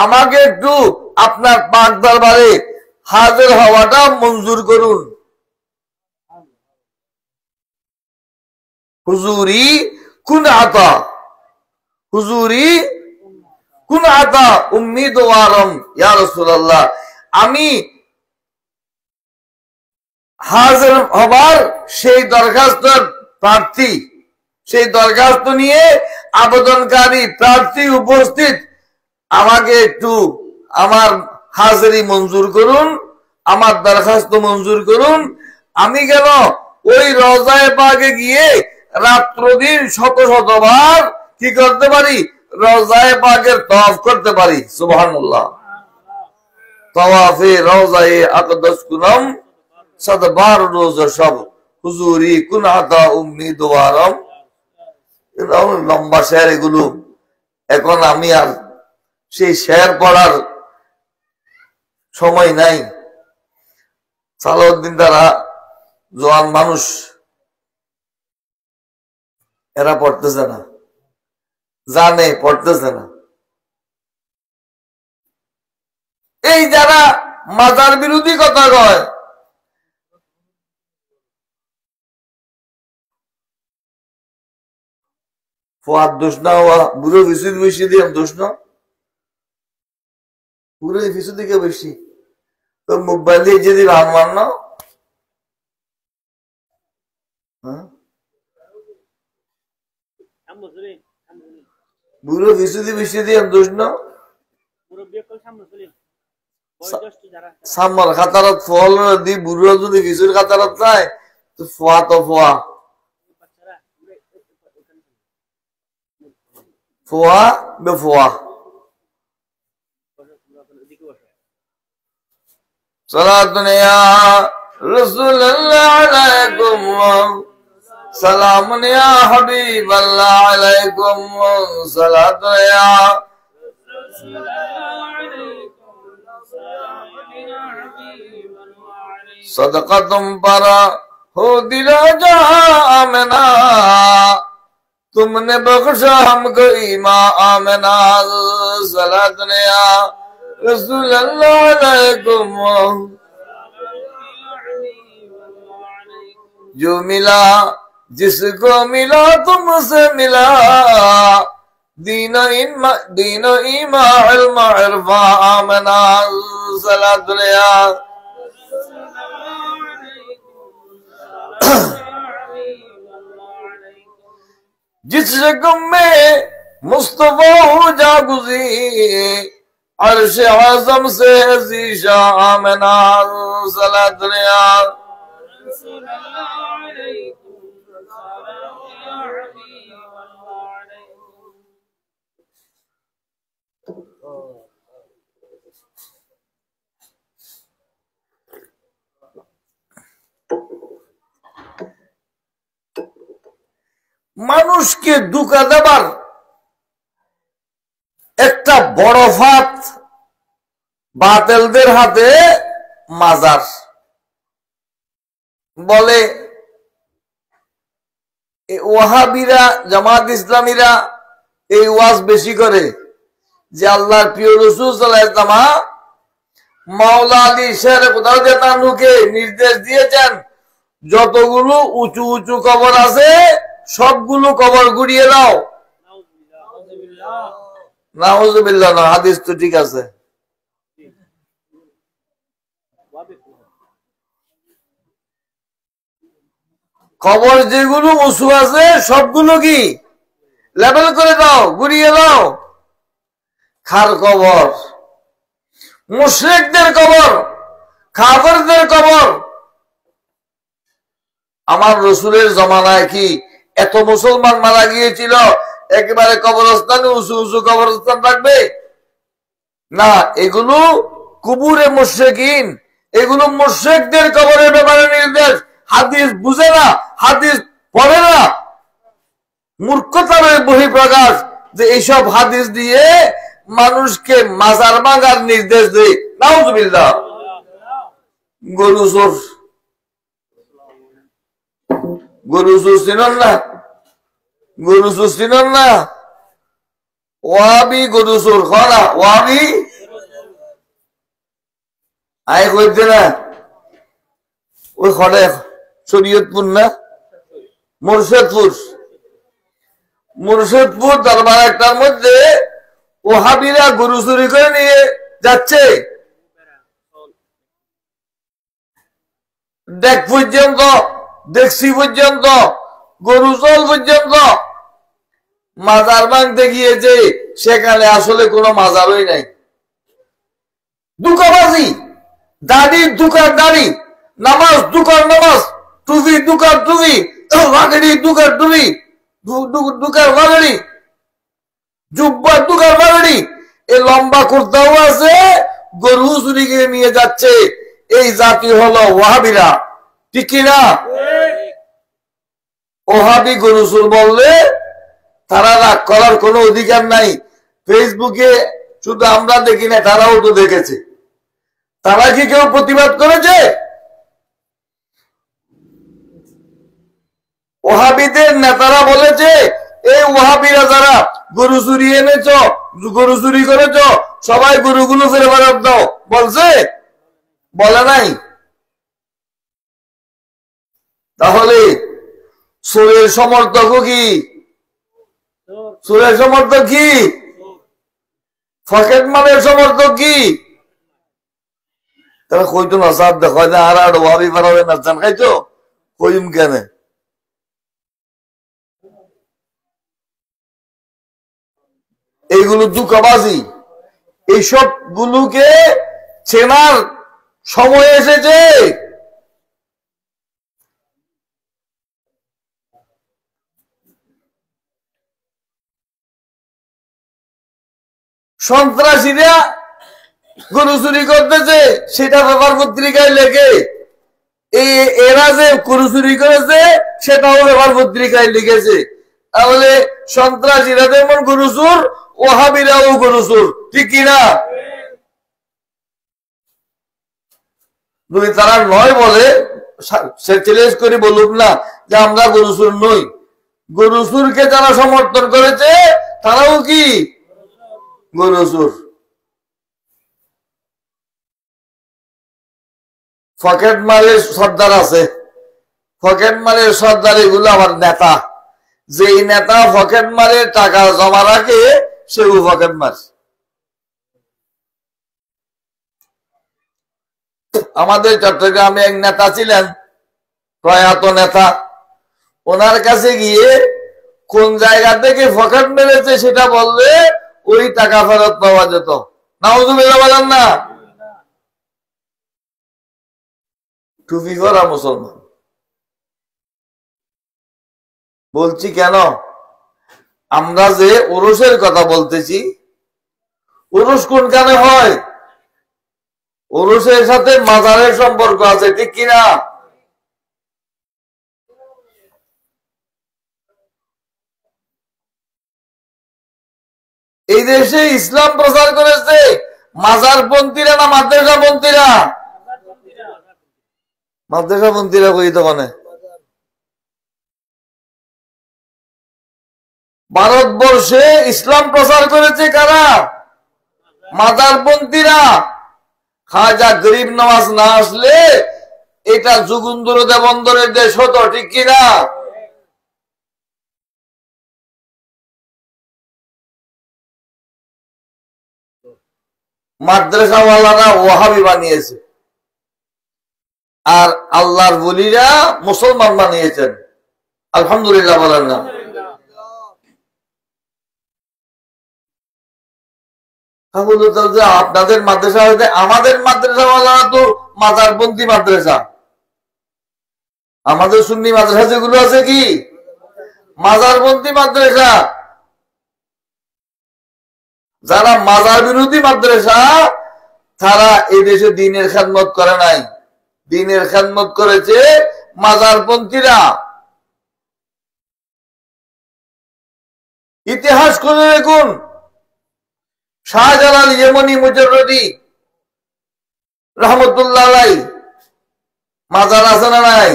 আমাকে একটু আপনার পাক দরবারে হাজির হওয়াটা মঞ্জুর করুন। হুজুরি কুন আতা, হুজুরি কুন আতা উম্মিদওয়ারম ইয়া রাসূলুল্লাহ, আমি হাজির হবার সেই দরখাস্তের প্রার্থী, সেই দরখাস্ত নিয়ে আবেদনকারী প্রার্থী উপস্থিত, আমাকে একটু আমার হাজিরি মঞ্জুর করুন, আমার দরখাস্ত মঞ্জুর করুন। আমি কেন ওই রওজায়ে পাকে গিয়ে রাত্র দিন শতবার কি করতে পারি? রওজায়ে পাকের তওয়াফ করতে পারি। সুবহানাল্লাহ। তওয়াফে রওজায়ে আকদাস কুনম সদবার রোজা শব, হুজুরি কুন আতা উম্মিদওয়ারম। লম্বা শের এগুলো, এখন আমি আর সেই শের পড়ার সময় নাই। সালাউদ্দিন দ্বারা জোয়ান মানুষ, এরা পড়তেছে না, জানে পড়তেছে না। এই যারা মাজার বিরোধী কথা কয়, ফুয়াদ দোষ না, বুড়ো ফিসুদ বেশি দিয়ে দোষ না, বুড়ো ফিসুদ দিকে বেশি তোর মোবাইল দিয়ে যদি রান মান না। বুড়ো বিশুদ্ধি বেশি দিয়ে দোষ না সামর খাতারত ফল দি বুড়ো যদি বিশুর খাতারত নাই তো ফোয়া তো ফোয়া ফোয়া বে ফোয়া সালাতুন ইয়া রাসূলুল্লাহ আলাইকুম সালামুন ইয়া হাবিবাল্লাহ আলাইকুম সালাতুন ইয়া सदका तुम पर हो दिला जहां आमना तुमने बख्शा हमको ईमान आमना सलात या रसूल अल्लाह अलैकुम जो मिला जिसको मिला तुमसे मिला दीनो ईमा इल्म इरफा आमना सलात या जिस रकम में मुस्तफा हो जागुजी अर्श आज़म से अज़ीशा आमना सलात या মানুষকে দুঃখা দেবার একটা বড় ফাঁদ বাতিলদের হাতে মাজার বলে ওয়াহাবিরা জামাত ইসলামীরা এই ওয়াজ বেশি করে যে আল্লাহর প্রিয় রাসূল সাল্লাল্লাহু আলাইহি ওয়াসাল্লাম মাওলা আলী শের খুদাকে নির্দেশ দিয়েছেন যতগুলো উঁচু উঁচু কবর আছে সবগুলো কবর গুড়িয়ে দাও নাউযুবিল্লাহ না হাদিস তো ঠিক আছে কবর যেগুলো উঁচু আছে সবগুলো কি লেভেল করে দাও গুড়িয়ে দাও খার কবর মুশরিকদের কবর কাফেরদের কবর আমার রাসূলের জামানায় কি এত মুসলমান মারা গিয়েছিল একেবারে কবরস্থানে উঁচু উঁচু কবরস্থান থাকবে না এগুলো কুবুরে মুশরিকিন এগুলো মুশরিকদের কবরের ব্যাপারে নির্দেশ হাদিস বুঝে না হাদিস পড়ে না মূর্খতার বহিঃপ্রকাশ যে এইসব হাদিস দিয়ে মানুষকে মাজার ভাঙার নির্দেশ দেয় নাউযুবিল্লাহ গরু চোর গরু চোর চিনেন না গরু চোর চিনেন না ওয়াহাবি গরু চোর খরা ওয়াহাবি আয় কইতে না ওই খড়ে শরীয়তপুর না মুর্শিদপুর দরবার একটার মধ্যে ওয়াহাবিরা গরু চুরি করে নিয়ে যাচ্ছে দেখ পর্যন্ত দেখছি পর্যন্ত গরু চল পর্যন্ত মাজার ভাঙতে গিয়েছে সেখানে আসলে কোনো মাজারই নাই দুকাবাজি দাড়ি দুকার দাড়ি নামাজ দুকার নামাজ টুপি দুকার টুপি বাগড়ি দুকার টুপি দুকার বাগড়ি জুব্বা দুকার বাগড়ি এ লম্বা কুর্তাও আছে গরু চুরি করে নিয়ে যাচ্ছে এই জাতি হলো ওয়াহাবিরা ঠিক কিনা ওহাবি গরু চোর বললে তারা রাগ করার কোনো অধিকার নাই ফেসবুকে শুধু আমরা দেখি না তারাও তো দেখেছে তারা কি কেউ প্রতিবাদ করেছে ওহাবিদের নেতারা বলেছে এই ওহাবিরা যারা গরু চুরি এনেছ গরু চুরি করেছ সবাই গরুগুলো ফেরে ফেরত দাও বলছে বলে নাই তাহলে চোরের সমর্থক কি চোরের সমর্থক কি ফকেট মালের সমর্থক কি তারা কইতো না সাপ দেখো না আর আর ভাবি পারাবে না চান খাইতো কইম কেন এইগুলো দুঃখবাজি, এইসব গুলোকে চেনার সময় এসেছে। সন্ত্রাসীরা গরু চুরি করতেছে, সেটা ব্যাপার পত্রিকায় লেখে। এরা যে গরু চুরি করেছে সেটাও ব্যাপার পত্রিকায় লিখেছে। তাহলে সন্ত্রাসীরা যেমন গরু চোর, ওহাবিরাও গরু চোর, ঠিক কিনা? যদি তারা নয় বলে, সে চ্যালেঞ্জ করে বলুক না যে আমরা গরু চোর নই। গরু চোরকে যারা সমর্থন করেছে তারাও কি গরু চোর। পকেট মারের সর্দার আছে, পকেট মারের সর্দার এগুলো আমার নেতা। যেই নেতা পকেট মারের টাকা জমা রাখে সেও পকেট মার। আমাদের চট্টগ্রামে এক নেতা ছিলেন, প্রয়াত নেতা। ওনার কাছে গিয়ে কোন জায়গা থেকে পকেট মেরেছে সেটা বললে ওই টাকা ফেরত পাওয়া যেত। নাউজুবিল্লাহ বলেন না? টুপি পরা মুসলমান। বলছি কেন? আমরা যে ওরসের কথা বলতেছি, ওরস কোনখানে হয়? ওরসের সাথে মাজারের সম্পর্ক আছে, ঠিক কিনা? এই দেশে ইসলাম প্রচার করেছে মাজারপন্থীরা না মাদ্রাসাপন্থীরা? মাদ্রাসাপন্থীরা কই তখন? ভারতবর্ষে ইসলাম প্রচার করেছে কারা? মাজারপন্থীরা। খাজা গরিব নওয়াজ না আসলে এটা যুগুন্দর দেবন্দরের দেশ হতো, ঠিক কিনা? মাদ্রাসাওয়ালারা ওয়াহাবি বানিয়েছে, আর আল্লাহর ওলিরা মুসলমান বানিয়েছেন। আলহামদুলিল্লাহ বলেন না? আপনাদের মাদ্রাসা হইতে আমাদের মাদ্রাসাওয়ালারা তো মাজারপন্থী মাদ্রাসা। আমাদের সুন্নি মাদ্রাসা যেগুলো আছে কি মাজারপন্থী মাদ্রাসা। যারা মাজার বিরোধী মাদ্রাসা তারা এই দেশে দ্বীনের খেদমত করে নাই, দ্বীনের খেদমত করেছে মাজারপন্থীরা। ইতিহাস খুঁজে দেখুন, শাহজালাল ইয়েমনি মুজাররদি রহমতুল্লাহ আলাইহি মাজার আছে না নাই?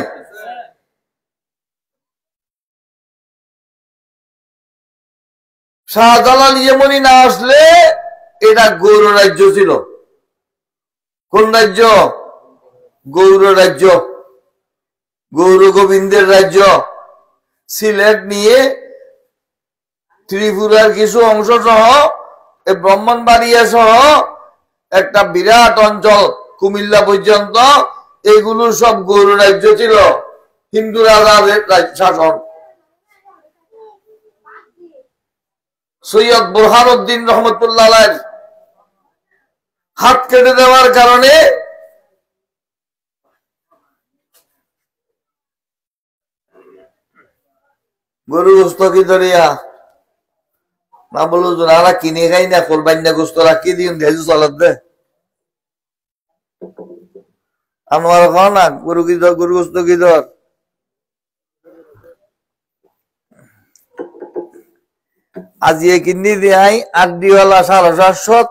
শাহজালাল ইয়েমনি না আসলে এটা গৌর রাজ্য ছিল। কোন রাজ্য? গৌর রাজ্য, গৌর গোবিন্দের রাজ্য। সিলেট নিয়ে ত্রিপুরার কিছু অংশ সহ ব্রাহ্মণবাড়িয়া সহ একটা বিরাট অঞ্চল কুমিল্লা পর্যন্ত, এগুলো সব গৌর রাজ্য ছিল, হিন্দু রাজাদের শাসন। সৈয়দ বুরহানুদ্দিন রহমতুল্লাহ আলাইহির হাত কেটে দেওয়ার কারণে গরু গোস্ত কি ধরিয়া না বলো, যারা কিনে খাই না কোরবানি গোস্ত রাখি দিন ভেজু চলার দে আমার খাও না গরু কি ধর, গরু গোস্ত কি ধর। আজিয়ে কিনি দিয়াই 8 দিওয়ালা 750,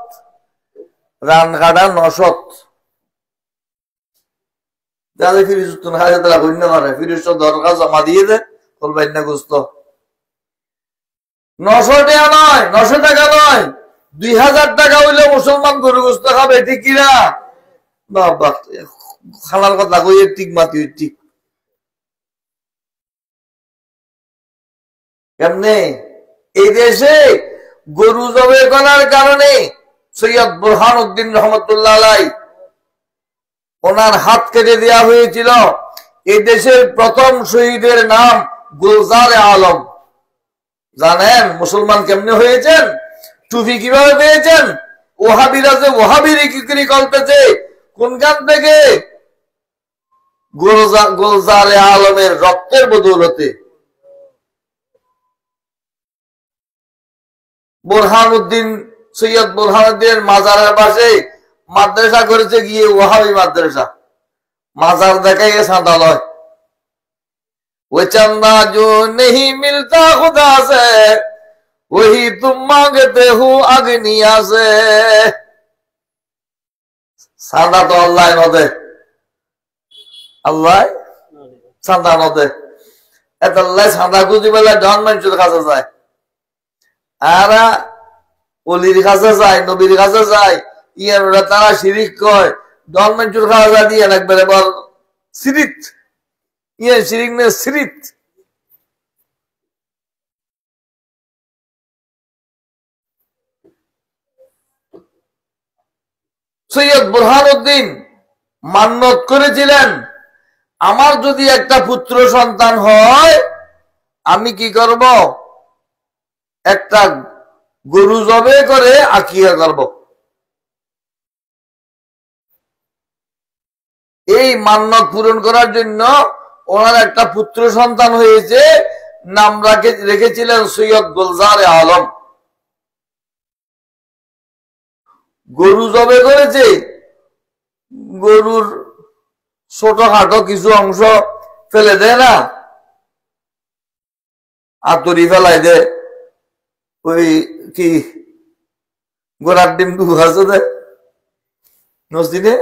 রান কাটা 900। তাহলে ফিরিস তুমি হাজার টাকা গণ্য করে ফিরিস দরকার জমা দিয়ে দে কোরবানি গোস্ত। 900 টাকা নয়, 900 টাকা নয়, 2000 টাকা হইলে মুসলমান গরু গোস্ত খাবে, ঠিক কিনা? বাবা খানার কথা কই ঠিক মাতি ঠিক কেমনে? এই দেশে গরু জবে করার কারণে সৈয়দ বুরহানুদ্দিন রহমতুল্লাহ আলাইহি ওনার হাত কেটে দেওয়া হয়েছিল। এই দেশের প্রথম শহীদের নাম গুলজার আলম। জানেন মুসলমান কেমনে হয়েছেন? টুপি কিভাবে পেয়েছেন? ওহাবিরা যে ওহাবিরি কিকরি করতেছে কোনখান থেকে? গুলজারে আলমের রক্তের বদৌলতে। বুরহানুদ্দিন, সৈয়দ বুরহানুদ্দিনের মাজারের পাশে মাদ্রাসা করেছে গিয়ে ওহাবি মাদ্রাসা। মাজার দেখাইয়ে চাঁদা লয়। वो चंदा जो नहीं मिलता खुदा से वही तुम मांगते हो अग्निया से। চাঁদা তো আল্লাহ নদে, আল্লাহ চাঁদা নদে। এত আল্লাহ চাঁদা খুঁজি বেলা ডন মানুষের কাছে যায়, আর অলির কাছে যায়, নবীর কাছে যায়, ইয়ারা তারা শিরিক কয়। ডন মানুষের কাছে যায় দিয়ে একবারে বল সিরিত, ইয়ে শিরিক নে সিরিত। সৈয়দ বুরহানুদ্দিন মান্যত করেছিলেন, আমার যদি একটা পুত্র সন্তান হয় আমি কি করব? একটা গরু জবে করে আকিকা করব। এই মান্যত পূরণ করার জন্য ওনার একটা পুত্র সন্তান হয়েছে, নাম রেখেছিলেন সৈয়দ গুলজারে আলম। গরু জবে করেছে, গরুর ছোটখাটো কিছু অংশ ফেলে দেয় না, আতরি ফেলাই দে, ওই কি গোড়ার ডিম আছে দে নসিনে,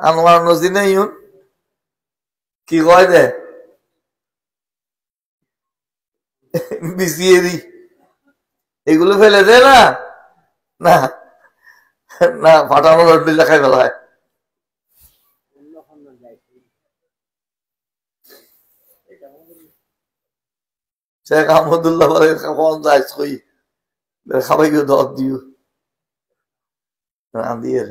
আনোয়ার নসিনে ইউন কি কয় দে বিছিয়ে দি, এগুলো ফেলে দে না, না না ফাটানো রড দেখাই ফেলা হয়। শেখ আহমদুল্লাহ বলে কখন যাই খাবাই দর দিও দিয়ে।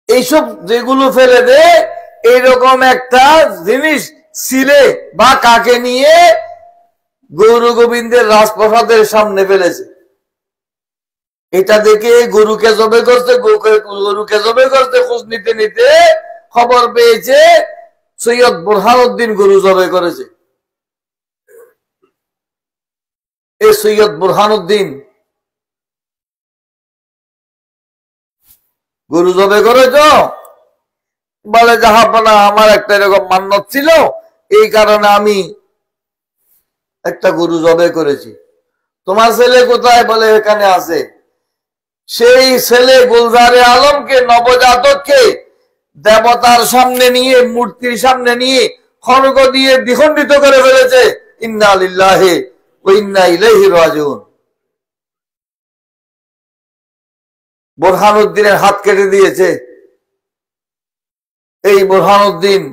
এইসব যেগুলো ফেলে দে, এইরকম একটা জিনিস ছিলে বা কাকে নিয়ে গৌর গোবিন্দের রাজপ্রাসাদের সামনে ফেলেছে। এটা দেখে গরুকে জবে করতে খোঁজ নিতে নিতে খবর পেয়েছে সৈয়দ বুরহানুদ্দিন গরু জবে করেছে। এই সৈয়দ বুরহানুদ্দিন গরু জবে করেছ বলে, জাহাপনা আমার একটা এরকম মান্যত ছিল, এই কারণে আমি একটা গরু জবে করেছি। তোমার ছেলে কোথায়? বলে এখানে আছে। সেই ছেলে গুলজারে আলমকে, নবজাতককে দেবতার সামনে নিয়ে, মূর্তির সামনে নিয়ে খড়গ দিয়ে দ্বিখণ্ডিত করে ফেলেছে। ইন্না লিল্লাহি ওয়া ইন্না ইলাইহি রাজিউন। বুরহানুদ্দিনের হাত কেটে দিয়েছে। এই বুরহানুদ্দিন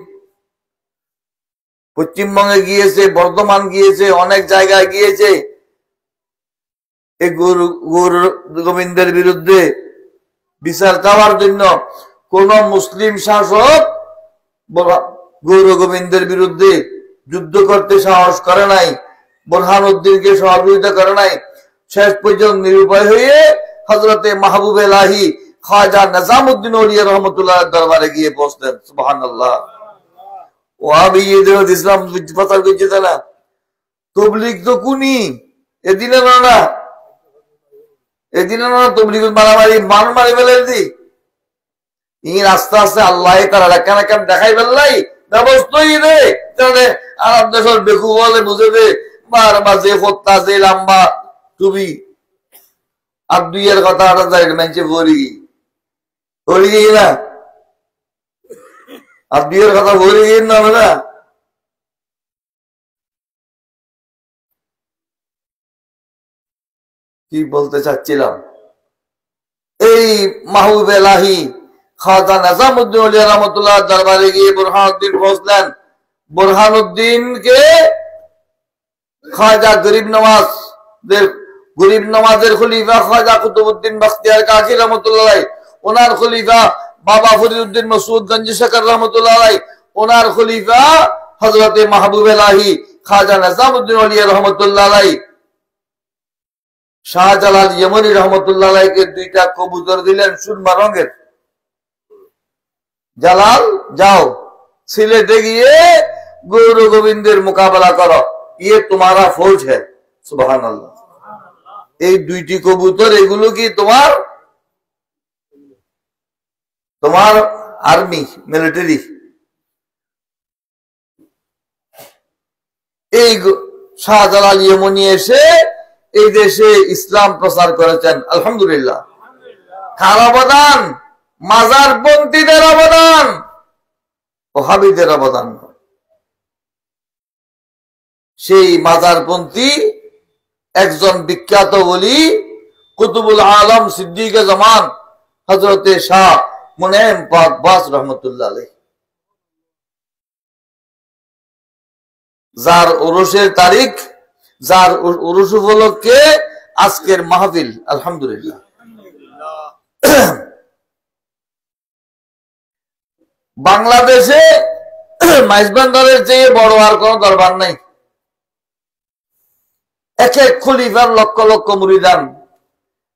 পশ্চিমবঙ্গে গিয়েছে, বর্ধমান গিয়েছে, অনেক জায়গায় গিয়েছে এই গৌর গোবিন্দের বিরুদ্ধে বিচার চাওয়ার জন্য। কোন মুসলিম শাসক গৌর গোবিন্দের বিরুদ্ধে যুদ্ধ করতে সাহস করে নাই, বুরহানুদ্দিনকে সহযোগিতা করে নাই। শেষ পর্যন্ত নিরুপায় হয়ে হযরতে মাহবুব এলাহি খাজা নিজামউদ্দিন আউলিয়া রহমতুল্লাহ দরবারে গিয়ে পৌঁছলেন। সুবহানাল্লাহ। ওয়াহাবিয়্যিদের ইসলাম প্রচার করছে না, তাবলীগ তো কুনি এদিনে না, এদিনে না তাবলীগ মারামারি মান মারি ফেলে দি। ইন আস্তে আস্তে আল্লাহ তাআলা কেন কেন দেখাই ফেললাই ব্যবস্থাই রে, তাহলে আরব দেশের বেকু বলে বুঝে দে বার বাজে হত্যা যে লম্বা টুবি আর দুইয়ের কথা মেঞ্চে ভরি গিয়ে না, আর দুইয়ের কথা ভরি গিয়ে না না। কি বলতে চাচ্ছিলাম, এই মাহবুব এলাহি খাজা নিজামউদ্দিন আউলিয়া রহমাতুল্লাহ দরবারে গিয়ে বুরহানুদ্দিন পৌঁছলেন। বুরহানুদ্দিনকে খাজা গরিব নওয়াজের খলিফা খাজা কুতুবউদ্দিন বখতিয়ার কাকি রহমাতুল্লাহ আলাইহি, ওনার খলিফা বাবা ফরিদউদ্দিন মাসউদ গঞ্জি শকর রহমাতুল্লাহ আলাইহি, ওনার খলিফা হযরতে মাহবুব এলাহি খাজা নিজামউদ্দিন আউলিয়া রহমতুল্লাহ আলাই শাহজালাল ইয়েমনি রহমতুল্লাহ আলাইকে 2টা কবুতর দিলেন সুরমা রঙের। জালাল, যাও সিলেটে গিয়ে গৌর গোবিন্দের মোকাবেলা করো, ইয়ে তোমারা ফৌজ হ্যাঁ। সুবহানাল্লাহ। এই 2টি কবুতর, এগুলো কি তোমার তোমার আর্মি, মিলিটারি। এই শাহজালাল ইয়েমনি এসে এই দেশে ইসলাম প্রচার করেছেন, আলহামদুলিল্লাহ। কার অবদান? মাজারপন্থীদের অবদান, ওহাবীদের অবদান। সেই মাজারপন্থী একজন বিখ্যাত ওলি কুতুবুল আলম সিদ্দিকে জামান হযরতে শাহ মুনঈম পাকবাজ রহমতুল্লাহ আলাইহ, যার উরুসের তারিখ, যার উরুস উপলক্ষে আজকের মাহফিল, আলহামদুলিল্লাহ। বাংলাদেশে মাইজবান্ডারের চেয়ে বড় আর কোন দরবার নাই। এক এক খলিফার লক্ষ লক্ষ মুরিদান,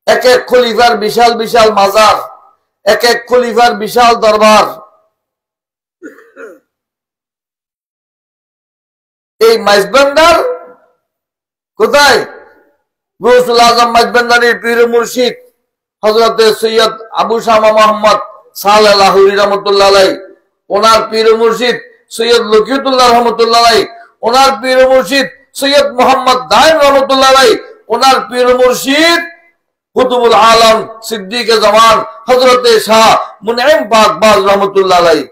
এক এক খলিফার বিশাল বিশাল মাজার, এক এক খলিফার বিশাল দরবার। এই মাইজবান্ডার কোথায়? গৌসুল আজম মাইজবান্ডারির পীর মুর্শিদ হযরতে সৈয়দ আবু শামা মোহাম্মদ সালেহ লাহুরী রহমতুল্লাহ আলাইহ, ওনার পীর মুর্শিদ সৈয়দ লকিয়তুল্লাহ রহমতুল্লাহ আলাইহ, ওনার পীর মুর্শিদ সৈয়দ মোহাম্মদ দাইম রহমতুল্লাহ আলাইহ, ওনার পীর মুর্শিদ কুতুবুল আলম সিদ্দিকে জামান হযরতে শাহ মুনঈম পাকবাজ রহমতুল্লাহ আলাইহ,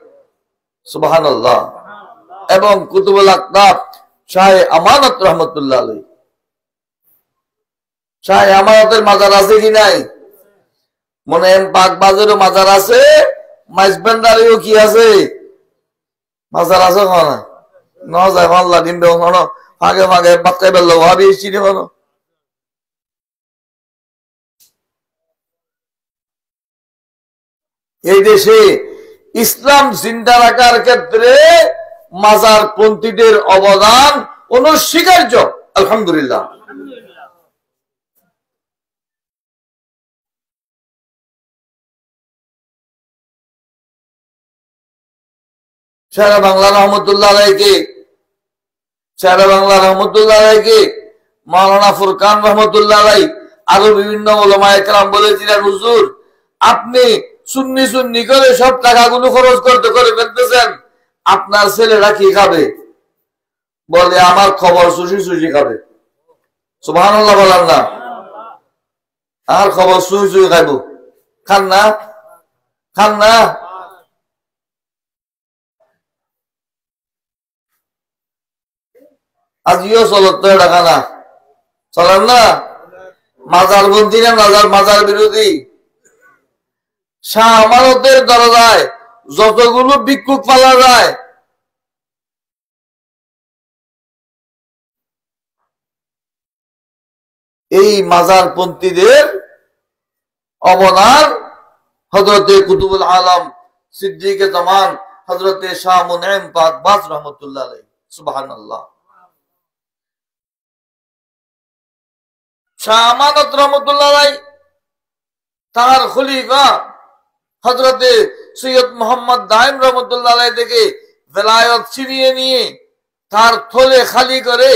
সুবহানাল্লাহ। এবং কুতুবুল আকতাব শাহ আমানত রহমতুল্লাহ আলাইহ। শাহ আমানতের মাজার আছে কি নাই? মুনঈম পাকবাজেরও মাজার আছে, মাইজবান্ডারেও কি আছে? মাজার আছে। কোন ন যায় আল্লাহ দিন দেও কোন আগে আগে বাক্কাই বেল ভাবি চিনি কোন। এই দেশে ইসলাম চিন্তা রাখার ক্ষেত্রে মাজার পন্থীদের অবদান অনস্বীকার্য, আলহামদুলিল্লাহ। সারা বাংলা রহমতুল্লাহ আলাইকে, সারা বাংলা রহমতুল্লাহ আলাইকে মাওলানা ফুরকান রহমতুল্লাহ আলাই আরো বিভিন্ন ওলামায়ে কেরাম বলেছিলেন, হুজুর আপনি সুন্নি সুন্নি করে সব টাকাগুলো খরচ করতে করে ফেলতেছেন, আপনার ছেলেরা কি খাবে? বলে আমার খবর সুশি সুশি খাবে। সুবহানাল্লাহ বলেন না? আর খবর সুই সুই খাইব, খান না? খান না? আজিও চলত তো টাকা না চলেন না? মাজার বন্ধী না মাজার বিরোধী? শাহ আমানতের দরজায় যতগুলো ভিক্ষুক পালা যায়, এই মাজার পন্থীদের অবদান হযরতে কুতুবুল আলম সিদ্দিকে জামান হযরতে শাহ মুনঈম পাকবাজ রহমতুল্লাহ আলাইহ, সুবহানাল্লাহ। শাহ আমানত রহমতুল্লাহ আলাইহ তার খলিফা হযরতে সৈয়দ মোহাম্মদ দাইম রহমতুল্লাহ আলাইহ থেকে বেলায়ত ছিনিয়ে নিয়ে তার থলে খালি করে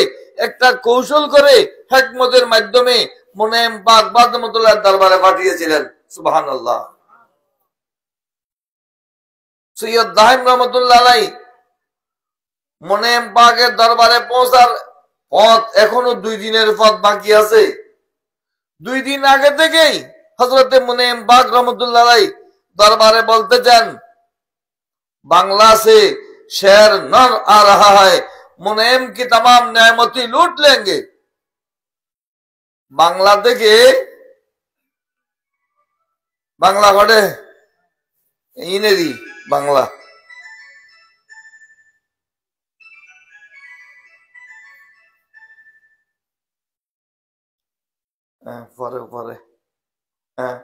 একটা কৌশল করে হিকমতের মাধ্যমে মুনঈম পাকবাজ রহমতুল্লাহর দরবারে পাঠিয়েছিলেন, সুবহানাল্লাহ। সৈয়দ দাইম রহমতুল্লাহ আলাইহ মুনঈম পাকের দরবারে পৌঁছার পথ এখনো 2 দিনের পথ বাকি আছে। 2 দিন আগে থেকেই হযরতে মুনঈম পাক রহমতুল্লাহ আলাইহ दरबारे बोलते चान बांग्ला से शेर नर आ रहा है, मुनईम की तमाम नेमती लूट लेंगे। बांग्ला থেকে बांग्ला ঘটে ইনেরি বাংলা পরে পরে হ্যাঁ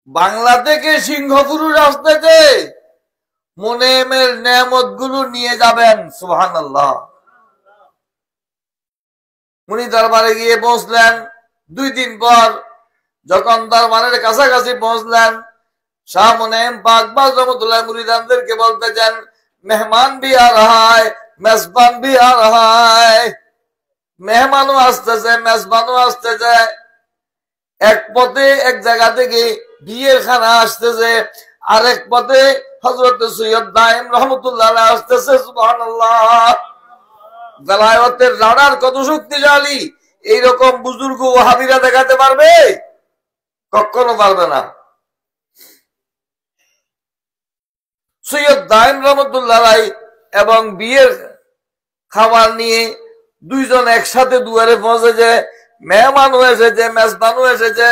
বাংলা থেকে সিংহপুরুষ আসতেছে, মোনেমের নেয়ামত গুলো নিয়ে যাবেন। সুবহানাল্লাহ। উনি দরবারে গিয়ে পৌঁছলেন। 2 দিন পর যখন দরবারের কাছাকাছি পৌঁছলেন, শাহ মুনেম পাকবাজ রহমতুল্লাহ মুরিদানদেরকে বলতেছেন, মেহমান भी आ रहा है, मेजबान भी आ रहा है। মেহমানও আসতেছে, মেজবানও আসতেছে। এক পথে এক জায়গা থেকে বিয়ের খানা আসতেছে, আরেক পথে হযরত সৈয়দ দাইম রহমতুল্লাহ আসতেছে। সুবহানাল্লাহ। বেলায়েতের রাডার কত শক্তিশালী, এইরকম বুজুর্গ ওয়াহাবিরা দেখাতে পারবে? কখনো পারবে না। সৈয়দ দাইম রহমতুল্লাহ এবং বিয়ের খাবার নিয়ে 2 জন একসাথে দুয়ারে পৌঁছেছে। মেহমানও এসেছে, মেজবানও এসেছে।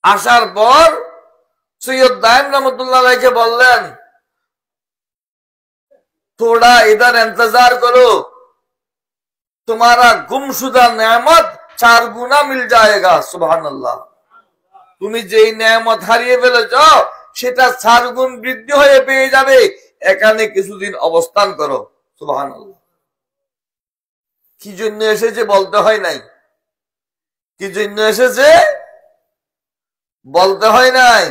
আসার পর সৈয়দ দাইম রহমতুল্লাহকে বললেন, थोड़ा इधर इंतजार करो, तुम्हारा गुमशुदा नेमत 4 गुना मिल जाएगा। सुबहानाल्लाह। তুমি যেই নেয়ামত হারিয়ে ফেলেছ সেটা 4 গুণ বৃদ্ধি হয়ে পেয়ে যাবে, এখানে কিছুদিন অবস্থান করো। সুবহানাল্লাহ। কি জন্য এসেছে বলতে হয় নাই, কি জন্য এসেছে বলতে হয় নাই।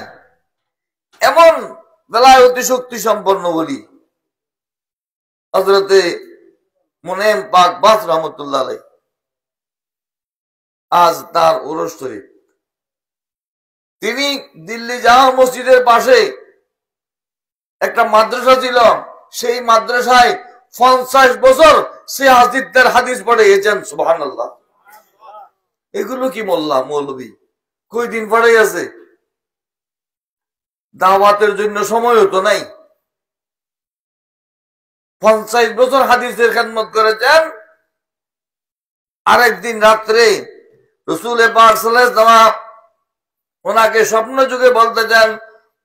এমন বেলায়েতি শক্তি সম্পন্ন বলি হযরতে মুনেম পাকবাজ রহমতুল্লাহ আলাইহি। আজ তার উরুস শরীফ। তিনি দিল্লি জামা মসজিদের পাশে একটা মাদ্রাসা ছিল, সেই মাদ্রাসায় 50 বছর সে হাদিসের হাদিস পড়িয়েছেন। সুবহানাল্লাহ। এগুলো কি মোল্লা মৌলবী কয়দিন পড়ে আছে, দাওয়াতের জন্য সময় হতো নাই। 50 বছর হাদিসের খেদমত করেছেন। আরেকদিন রাত্রে রাসূল পাক সাল্লাল্লাহু আলাইহি ওয়াসাল্লাম ওনাকে স্বপ্ন যুগে বলতে চান,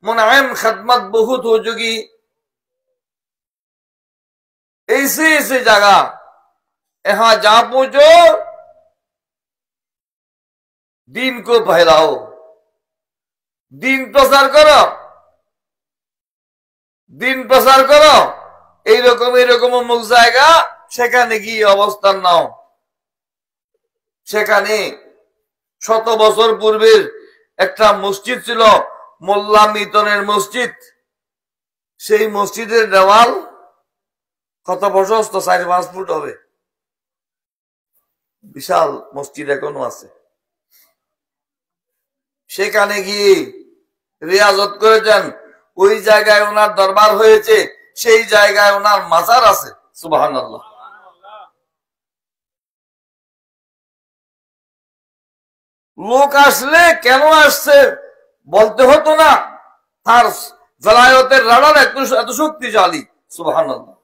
মুনআম खिदमत बहुत हो चुकी, ऐसे ऐसे जगह यहाँ जा पहुंचो, दीन को फैलाओ, दीन प्रसार करो, दीन प्रसार करो। এইরকম এইরকম অমুক জায়গা, সেখানে গিয়ে অবস্থান নাও। সেখানে 100 বছর পূর্বের একটা মসজিদ ছিল, মোল্লা মিতনের মসজিদ। সেই মসজিদের দেওয়াল কত প্রশস্ত, 4-5 ফুট হবে। বিশাল মসজিদ এখনো আছে। সেখানে গিয়ে রিয়াজত করেছেন। ওই জায়গায় ওনার দরবার হয়েছে, সেই জায়গায় ওনার মাজার আছে। সুবহানাল্লাহ। লোক আসলে কেন আসছে বলতে হতো না, তার বেলায়েতের রাডার এত শক্তিশালী। সুবহানাল্লাহ।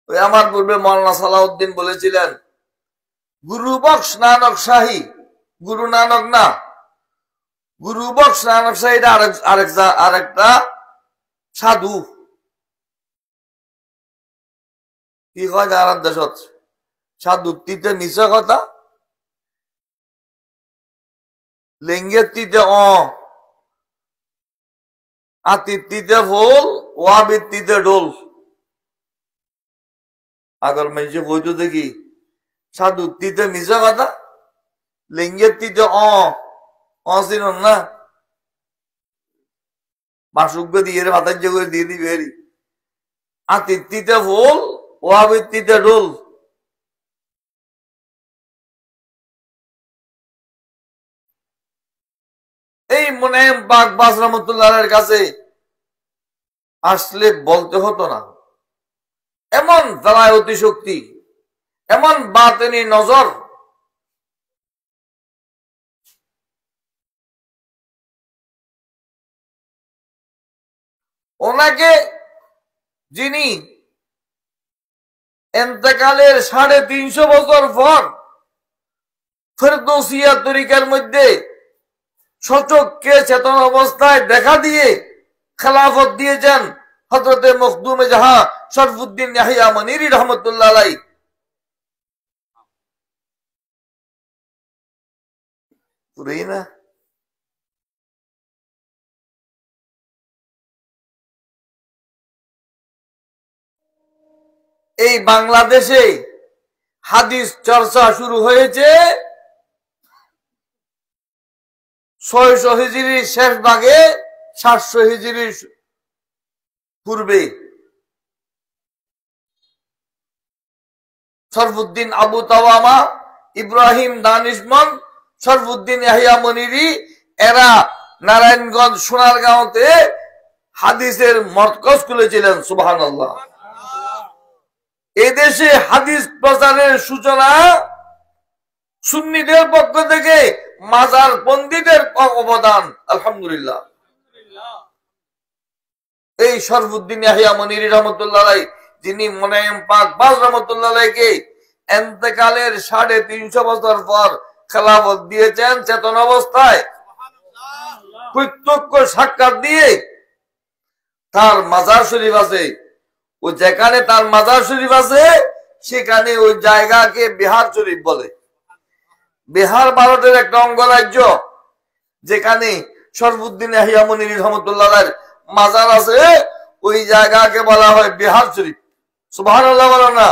ওই আমার পূর্বে মাওলানা সালাউদ্দিন বলেছিলেন, গুরু বক্স নানক শাহী, গুরু নানক না, গুরু বক্স নানক শাহীটা আরেকটা সাধু। কি কয় যারা দেশত সাধু তিতে নিচে কথা, লিঙ্গের তিতে আতির তিতে ফুল, ওয়াবির তিতে ডোল। আগর মেঝে বইতো দেখি সাধু তিতে মিশা কথা, লিঙ্গের তিতে চিন না, বাসুক দিয়ে মাথার যে করে দিয়ে দিবি হেরি। আতির তিতে ফুল, ওয়াবির তিতে ডোল। এই মুনেম পাকবাজ রহমতুল্লাহর কাছে আসলে বলতে হতো না। এমন বেলায়েতি শক্তি, এমন বাতেনি নজর। ওনাকে যিনি ইন্তেকালের 350 বছর পর ফেরদৌসিয়া তরিকার মধ্যে সচক্ষে চেতন অবস্থায় দেখা দিয়ে খেলাফত দিয়েছেন হযরতে মখদুমে জাহাঁ শরফুদ্দিন ইয়াহিয়া মনিরি রহমতুল্লাহ আলাইহি পুরোই না এই বাংলাদেশে হাদিস চর্চা শুরু হয়েছে 600 হিজরির শেষ ভাগে 700 হিজরির পূর্বে শরফুদ্দিন আবু তাওয়ামা, ইব্রাহিম দানিশমন, শরফুদ্দিন ইয়াহিয়া মনিরি এরা নারায়ণগঞ্জ সোনারগাঁওতে হাদিসের মরকজ খুলেছিলেন। সুবহানাল্লাহ। এদেশে হাদিস প্রচারের সূচনা সুন্নিদের পক্ষ থেকে মাজার পন্ডিতের অবদান। আলহামদুলিল্লাহ। এই শরফুদ্দিন ইয়াহিয়া মনিরি রহমতুল্লাহ আলাইহি যিনি মোনায়েম পাক বাজ রহমতুল্লাহ আলাইহিকে ইন্তেকালের 350 বছর পর খেলাফত দিয়েছেন চেতন অবস্থায়, প্রত্যক্ষ সাক্ষাৎ দিয়ে তার মাজার শরীফ আছে। ও যেখানে তার মাজার শরীফ আছে সেখানে ওই জায়গাকে বিহার শরীফ বলে। বিহার ভারতের একটা অঙ্গরাজ্য, যেখানে শরফুদ্দিন ইয়াহিয়া মনিরি রহমতুল্লাহ আলাইহির মাজার আছে ওই জায়গাকে বলা হয় বিহার শরীফ। সুবহানাল্লাহ বলো না?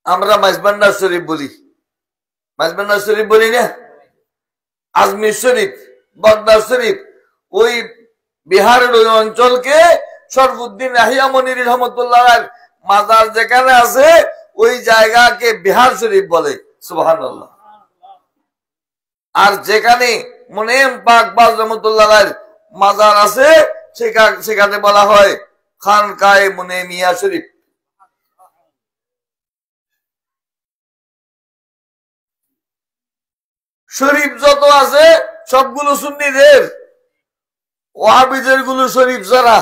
আমরা মাইজবান্ডার শরীফ বলি, মাইজবান্ডার শরীফ বলি না, আজমির শরীফ, বাগদাদ শরীফ। ওই বিহারের ওই অঞ্চলকে শরফুদ্দিন ইয়াহিয়া মনিরি রহমতুল্লাহ আলাইহির মাজার যেখানে আছে ওই জায়গাকে বিহার শরীফ বলে। সুবহানাল্লাহ। আর যেখানে মোনায়েম পাক বাজ রহমতুল্লাহ আলাইহির মাজার আছে সেখানে বলা হয় খানকায়ে মোনায়েমিয়া শরীফ। শরীফ যত আছে সবগুলো সুন্নিদের, ওয়াহাবিদের গুলো শরীফ যারা।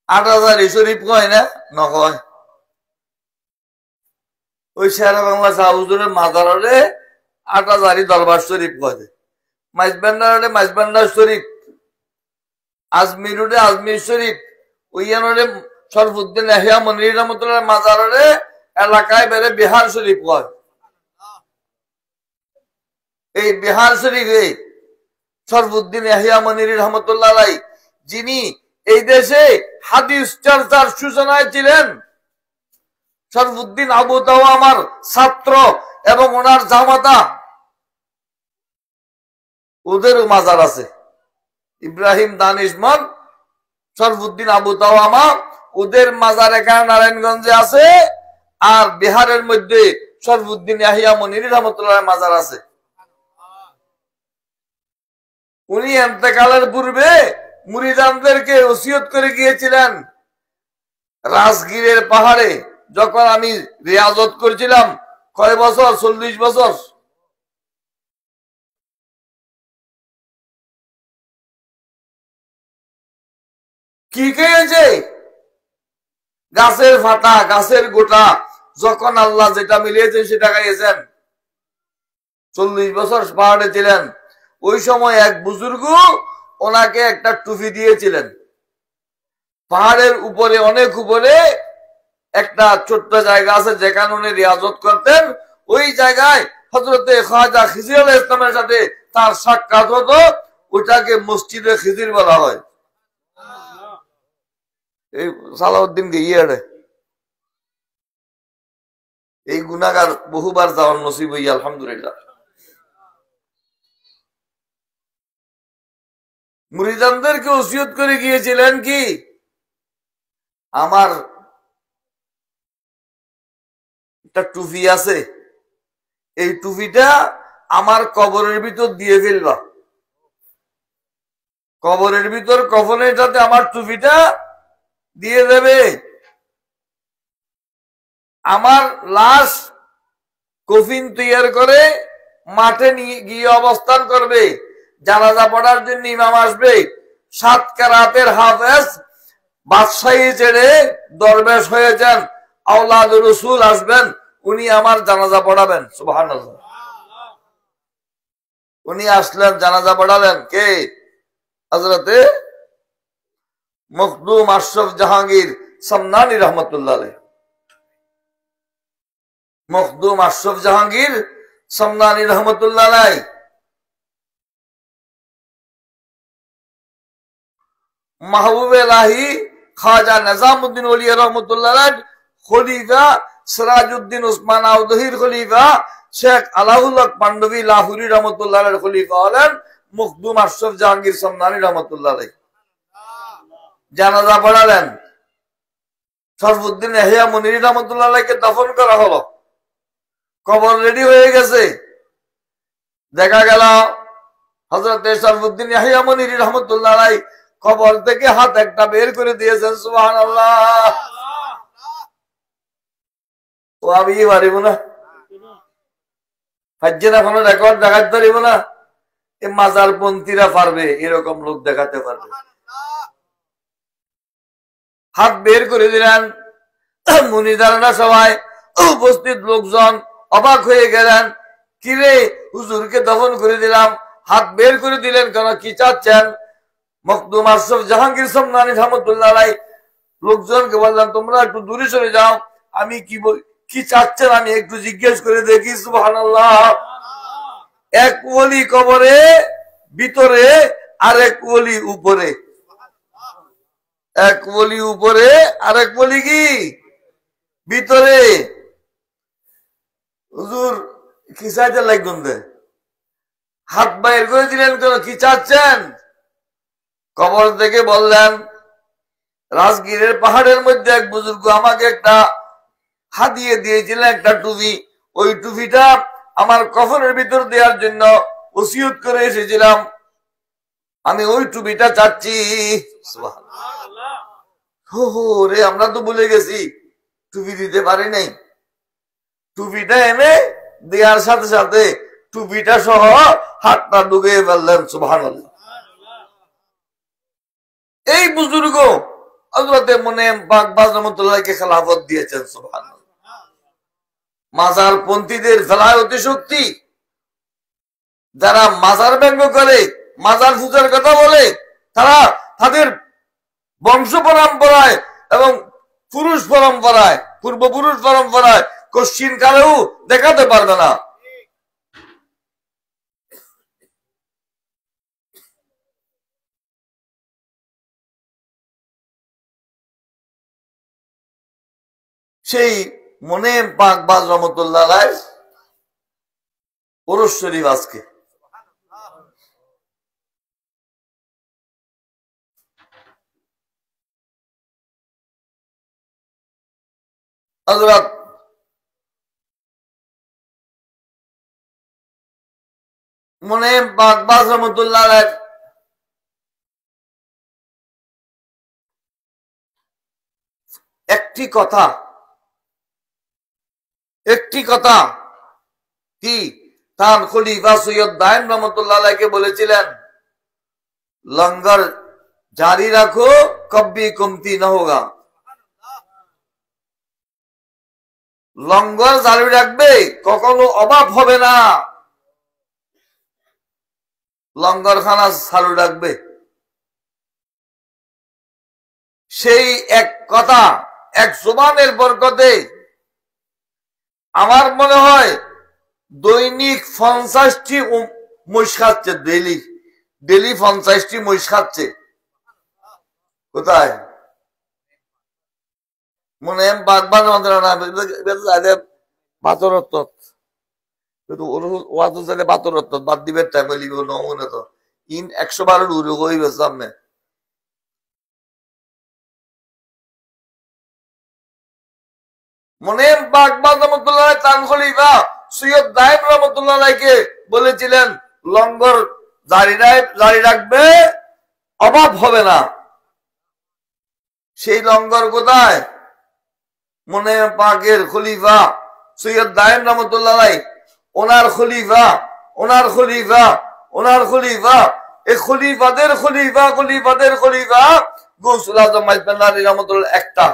আটাজারি শরীফ কয় না নকয়? ওই শেরা বাংলা শাহুজুরের মাজারে আটাজারি দরবার শরীফ কয়, মাইজবান্ডারে মাইজবান্ডার শরীফ, আজমিরে আজমির শরীফ, ওইয়ানরে শরফুদ্দিন ইয়াহিয়া মনিরি রহমতুল্লাহ মাজারে এলাকায় বেড়ে বিহার শরীফ কয়। এই বিহার শরীফে শরফুদ্দিন ইয়াহিয়া মনিরি রহমতুল্লাহ আলাইহি যিনি এই দেশে হাদিস চর্চার সূচনায় ছিলেন, শরফুদ্দিন আবু তাওয়ামার ছাত্র এবং ওনার জামাতা, ওদেরও মাজার আছে। ইব্রাহিম দানিশমন, শরফুদ্দিন আবু তাওয়ামা, ওদের মাজার এখানে নারায়ণগঞ্জে আছে। আর বিহারের মধ্যে শরফুদ্দিন ইয়াহিয়া মনিরি রহমতুল্লাহ মাজার আছে। উনি ইন্তেকালের পূর্বে মুরিদানদেরকে ওসিয়ত করে গিয়েছিলেন রাজগীরের পাহাড়ে। যখন আমি রিয়াজত করেছিলাম, কয় বছর? 40 বছর। কি খেয়েছে? গাছের ফাটা, গাছের গোটা, যখন আল্লাহ যেটা মিলিয়েছেন সেটা খাইয়েছেন। 40 বছর পাহাড়ে ছিলেন। ওই সময় এক বুজুর্গ ওনাকে একটা টুপি দিয়েছিলেন। পাহাড়ের উপরে, অনেক উপরে একটা ছোট্ট জায়গা আছে যেখানে উনি রিয়াজত করতেন। ওই জায়গায় হযরতে খাজা খিজির আলাইহিস সালামের সাথে তার সাক্ষাৎ হতো। ওটাকে মসজিদে খিজির বলা হয়। এই সালাউদ্দিন গিয়ে এই গুনাহগার বহুবার যাওয়ার নসিব হইয়া আলহামদুলিল্লাহ। মুরিদানদেরকে ওসিয়ত করে গিয়েছিলেন কি, আমার একটা টুপি আছে, এই টুপিটা আমার কবরের ভিতর দিয়ে ফেলবা। কবরের ভিতর কফনের সাথে আমার টুপিটা দিয়ে দেবে। আমার লাশ কফিন তৈয়ার করে মাঠে নিয়ে গিয়ে অবস্থান করবে। জানাজা পড়ার জন্য ইমাম আসবে, 7 কেরাতের হাফেজ, বাদশাহী ছেড়ে দরবেশ হয়েছেন, আওলাদ রসুল আসবেন, উনি আমার জানাজা পড়াবেন। সুবহানাল্লাহ। উনি আসলেন, জানাজা পড়ালেন। কে? হযরতে মখদুম আশরাফ জাহাঙ্গীর সমনানী রহমতুল্লাহ আলাইহ। মখদুম আশরাফ জাহাঙ্গীর সমনানী রহমতুল্লাহ আলাইহ মাহবুব এলাহি খাজা নিজামউদ্দিন ওলিয়া রহমতুল্লাহ আলাইহ খলিফা সিরাজউদ্দিন উসমান আউদহির খলিফা শেখ আলাউল হক পান্ডবী লাহুরি রহমতুল্লাহ আলাইহির খলিফা হলেন মখদুম আশরাফ জাহাঙ্গীর সমনানী রহমতুল্লাহ আলাইহ। জানাজা পড়ালেন। শরফুদ্দিন ইয়াহিয়া মুনিরি রহমতুল্লাহ আলাইহিকে দাফন করা হলো। কবর রেডি হয়ে গেছে। দেখা গেল হযরত শরফুদ্দিন ইয়াহিয়া মুনিরি রহমতুল্লাহ আলাইহি কবর থেকে হাত একটা বের করে দিয়েছেন। সুবহানাল্লাহ। ও আমি পারিব না, হাজ্জের এখনো রেকর্ড দেখাতে পারিব না। এই মাজার পন্থীরা পারবে, এরকম লোক দেখাতে পারবে। হাত বের করে দিলেন। মুনিদাররা সবাই, উপস্থিত লোকজন অবাক হয়ে গেলেন। কিরে, হুজুরকে দফন করে দিলাম, হাত বের করে দিলেন কেন? কি চাচ্ছেন? মখদুম আশরাফ জাহাঙ্গীর সমনানী রহমতুল্লাহ আলাইহি লোকজনকে বললেন, তোমরা একটু দূরে সরে যাও, আমি কি চাচ্ছেন আমি একটু জিজ্ঞেস করে দেখি। সুবহানাল্লাহ। এক ওলি কবরে ভিতরে, আরেক ওলি উপরে। এক ওলি উপরে, আরেক ওলি কি ভিতরে। হুজুর কি চাইতে লাগবেন? হাত বাইর করে দিলেন কেন? কি চাচ্ছেন? কবর থেকে বললেন, রাজগীরের পাহাড়ের মধ্যে এক বুজুর্গ আমাকে একটা হাদিয়ে দিয়েছিলেন, একটা টুপি। ওই টুপিটা আমার কফনের ভিতর দেওয়ার জন্য ওসিয়ত করে এসেছিলাম, আমি ওই টুপিটা চাচ্ছি। রে, আমরা তো ভুলে গেছি, টুপি দিতে পারি নাই। টুপিটা এনে দেওয়ার সাথে সাথে টুপিটা সহ হাতটা ঢুকিয়ে ফেললেন। সুবহানাল্লাহ। এই বুজুর্গ হযরতে মুনেম বাগবাজ রহমতুল্লাহকে খেলাফত দিয়েছেন। সুবহানাল্লাহ। মাজার পন্থীদের ফেলায়তি শক্তি, যারা মাজার ব্যঙ্গ করে, মাজার পূজার কথা বলে, তারা তাদের বংশ পরম্পরায় এবং পুরুষ পরম্পরায়, পূর্বপুরুষ পরম্পরায় কশ্চিন কালেও দেখাতে পারবে না। সেই মুনেম বাগবাজ রহমতুল্লাহ আলাইহি ওরস শরীফ আজকে হযরত মুনেম বাগবাজ রহমতুল্লাহ আলাইহি একটি কথা কি তার খলিফা সৈয়দ দায়েম রহমতুল্লাহ আলাইহিকে বলেছিলেন, লঙ্গর জারি রাখো, কব্বি কমতি না হোগা। লঙ্গর জারি রাখবে, কখনো অভাব হবে না। লঙ্গরখানা চালু রাখবে। সেই এক কথা, এক জবানের বরকতে আমার মনে হয় দৈনিক 50টি মহিষ খাচ্ছে। ডেলি 50টি মহিষ খাচ্ছে। কোথায়? মনে বাগবান বাতরত্ব বাতরত্ব বাদ দিবে টাইম নমনে তো ইন 100 বার উড়ে হইবে সামনে। মুনেম বাগবাজ রহমতুল্লাহ আলাইহি তান খলিফা সৈয়দ দায়েম রহমতুল্লাহ আলাইহিকে বলেছিলেন, লঙ্গর জারি রাখবে, অভাব হবে না। সেই লঙ্গর কোথায়? মুনেম পাকের খলিফা সৈয়দ দায়েম রহমতুল্লাহ আলাইহি, ওনার খলিফা এই খলিফাদের খলিফা গৌসুল আজম মাইজবান্ডার আলী রহমতুল্লাহ একটা।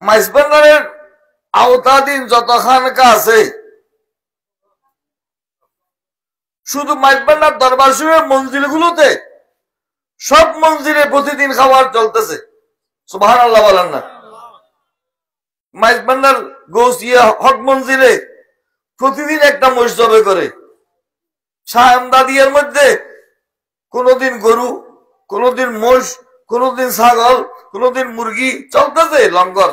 মাইজবান্ডারের আওতাধীন যত খানকা আছে শুধু মাইজবান্ডার দরবার শরীফের মঞ্জিল গুলোতে সব মঞ্জিলে প্রতিদিন খাবার চলতেছে। সুবহানাল্লাহ বলেন না? মাইজবান্ডার গৌসিয়া হক মঞ্জিলে প্রতিদিন একটা মোষ জবে করে। শাহ আমদাদিয়ার মধ্যে কোনদিন গরু, কোনদিন মোষ, কোনদিন ছাগল, কোনদিন মুরগি চলতেছে লঙ্গর।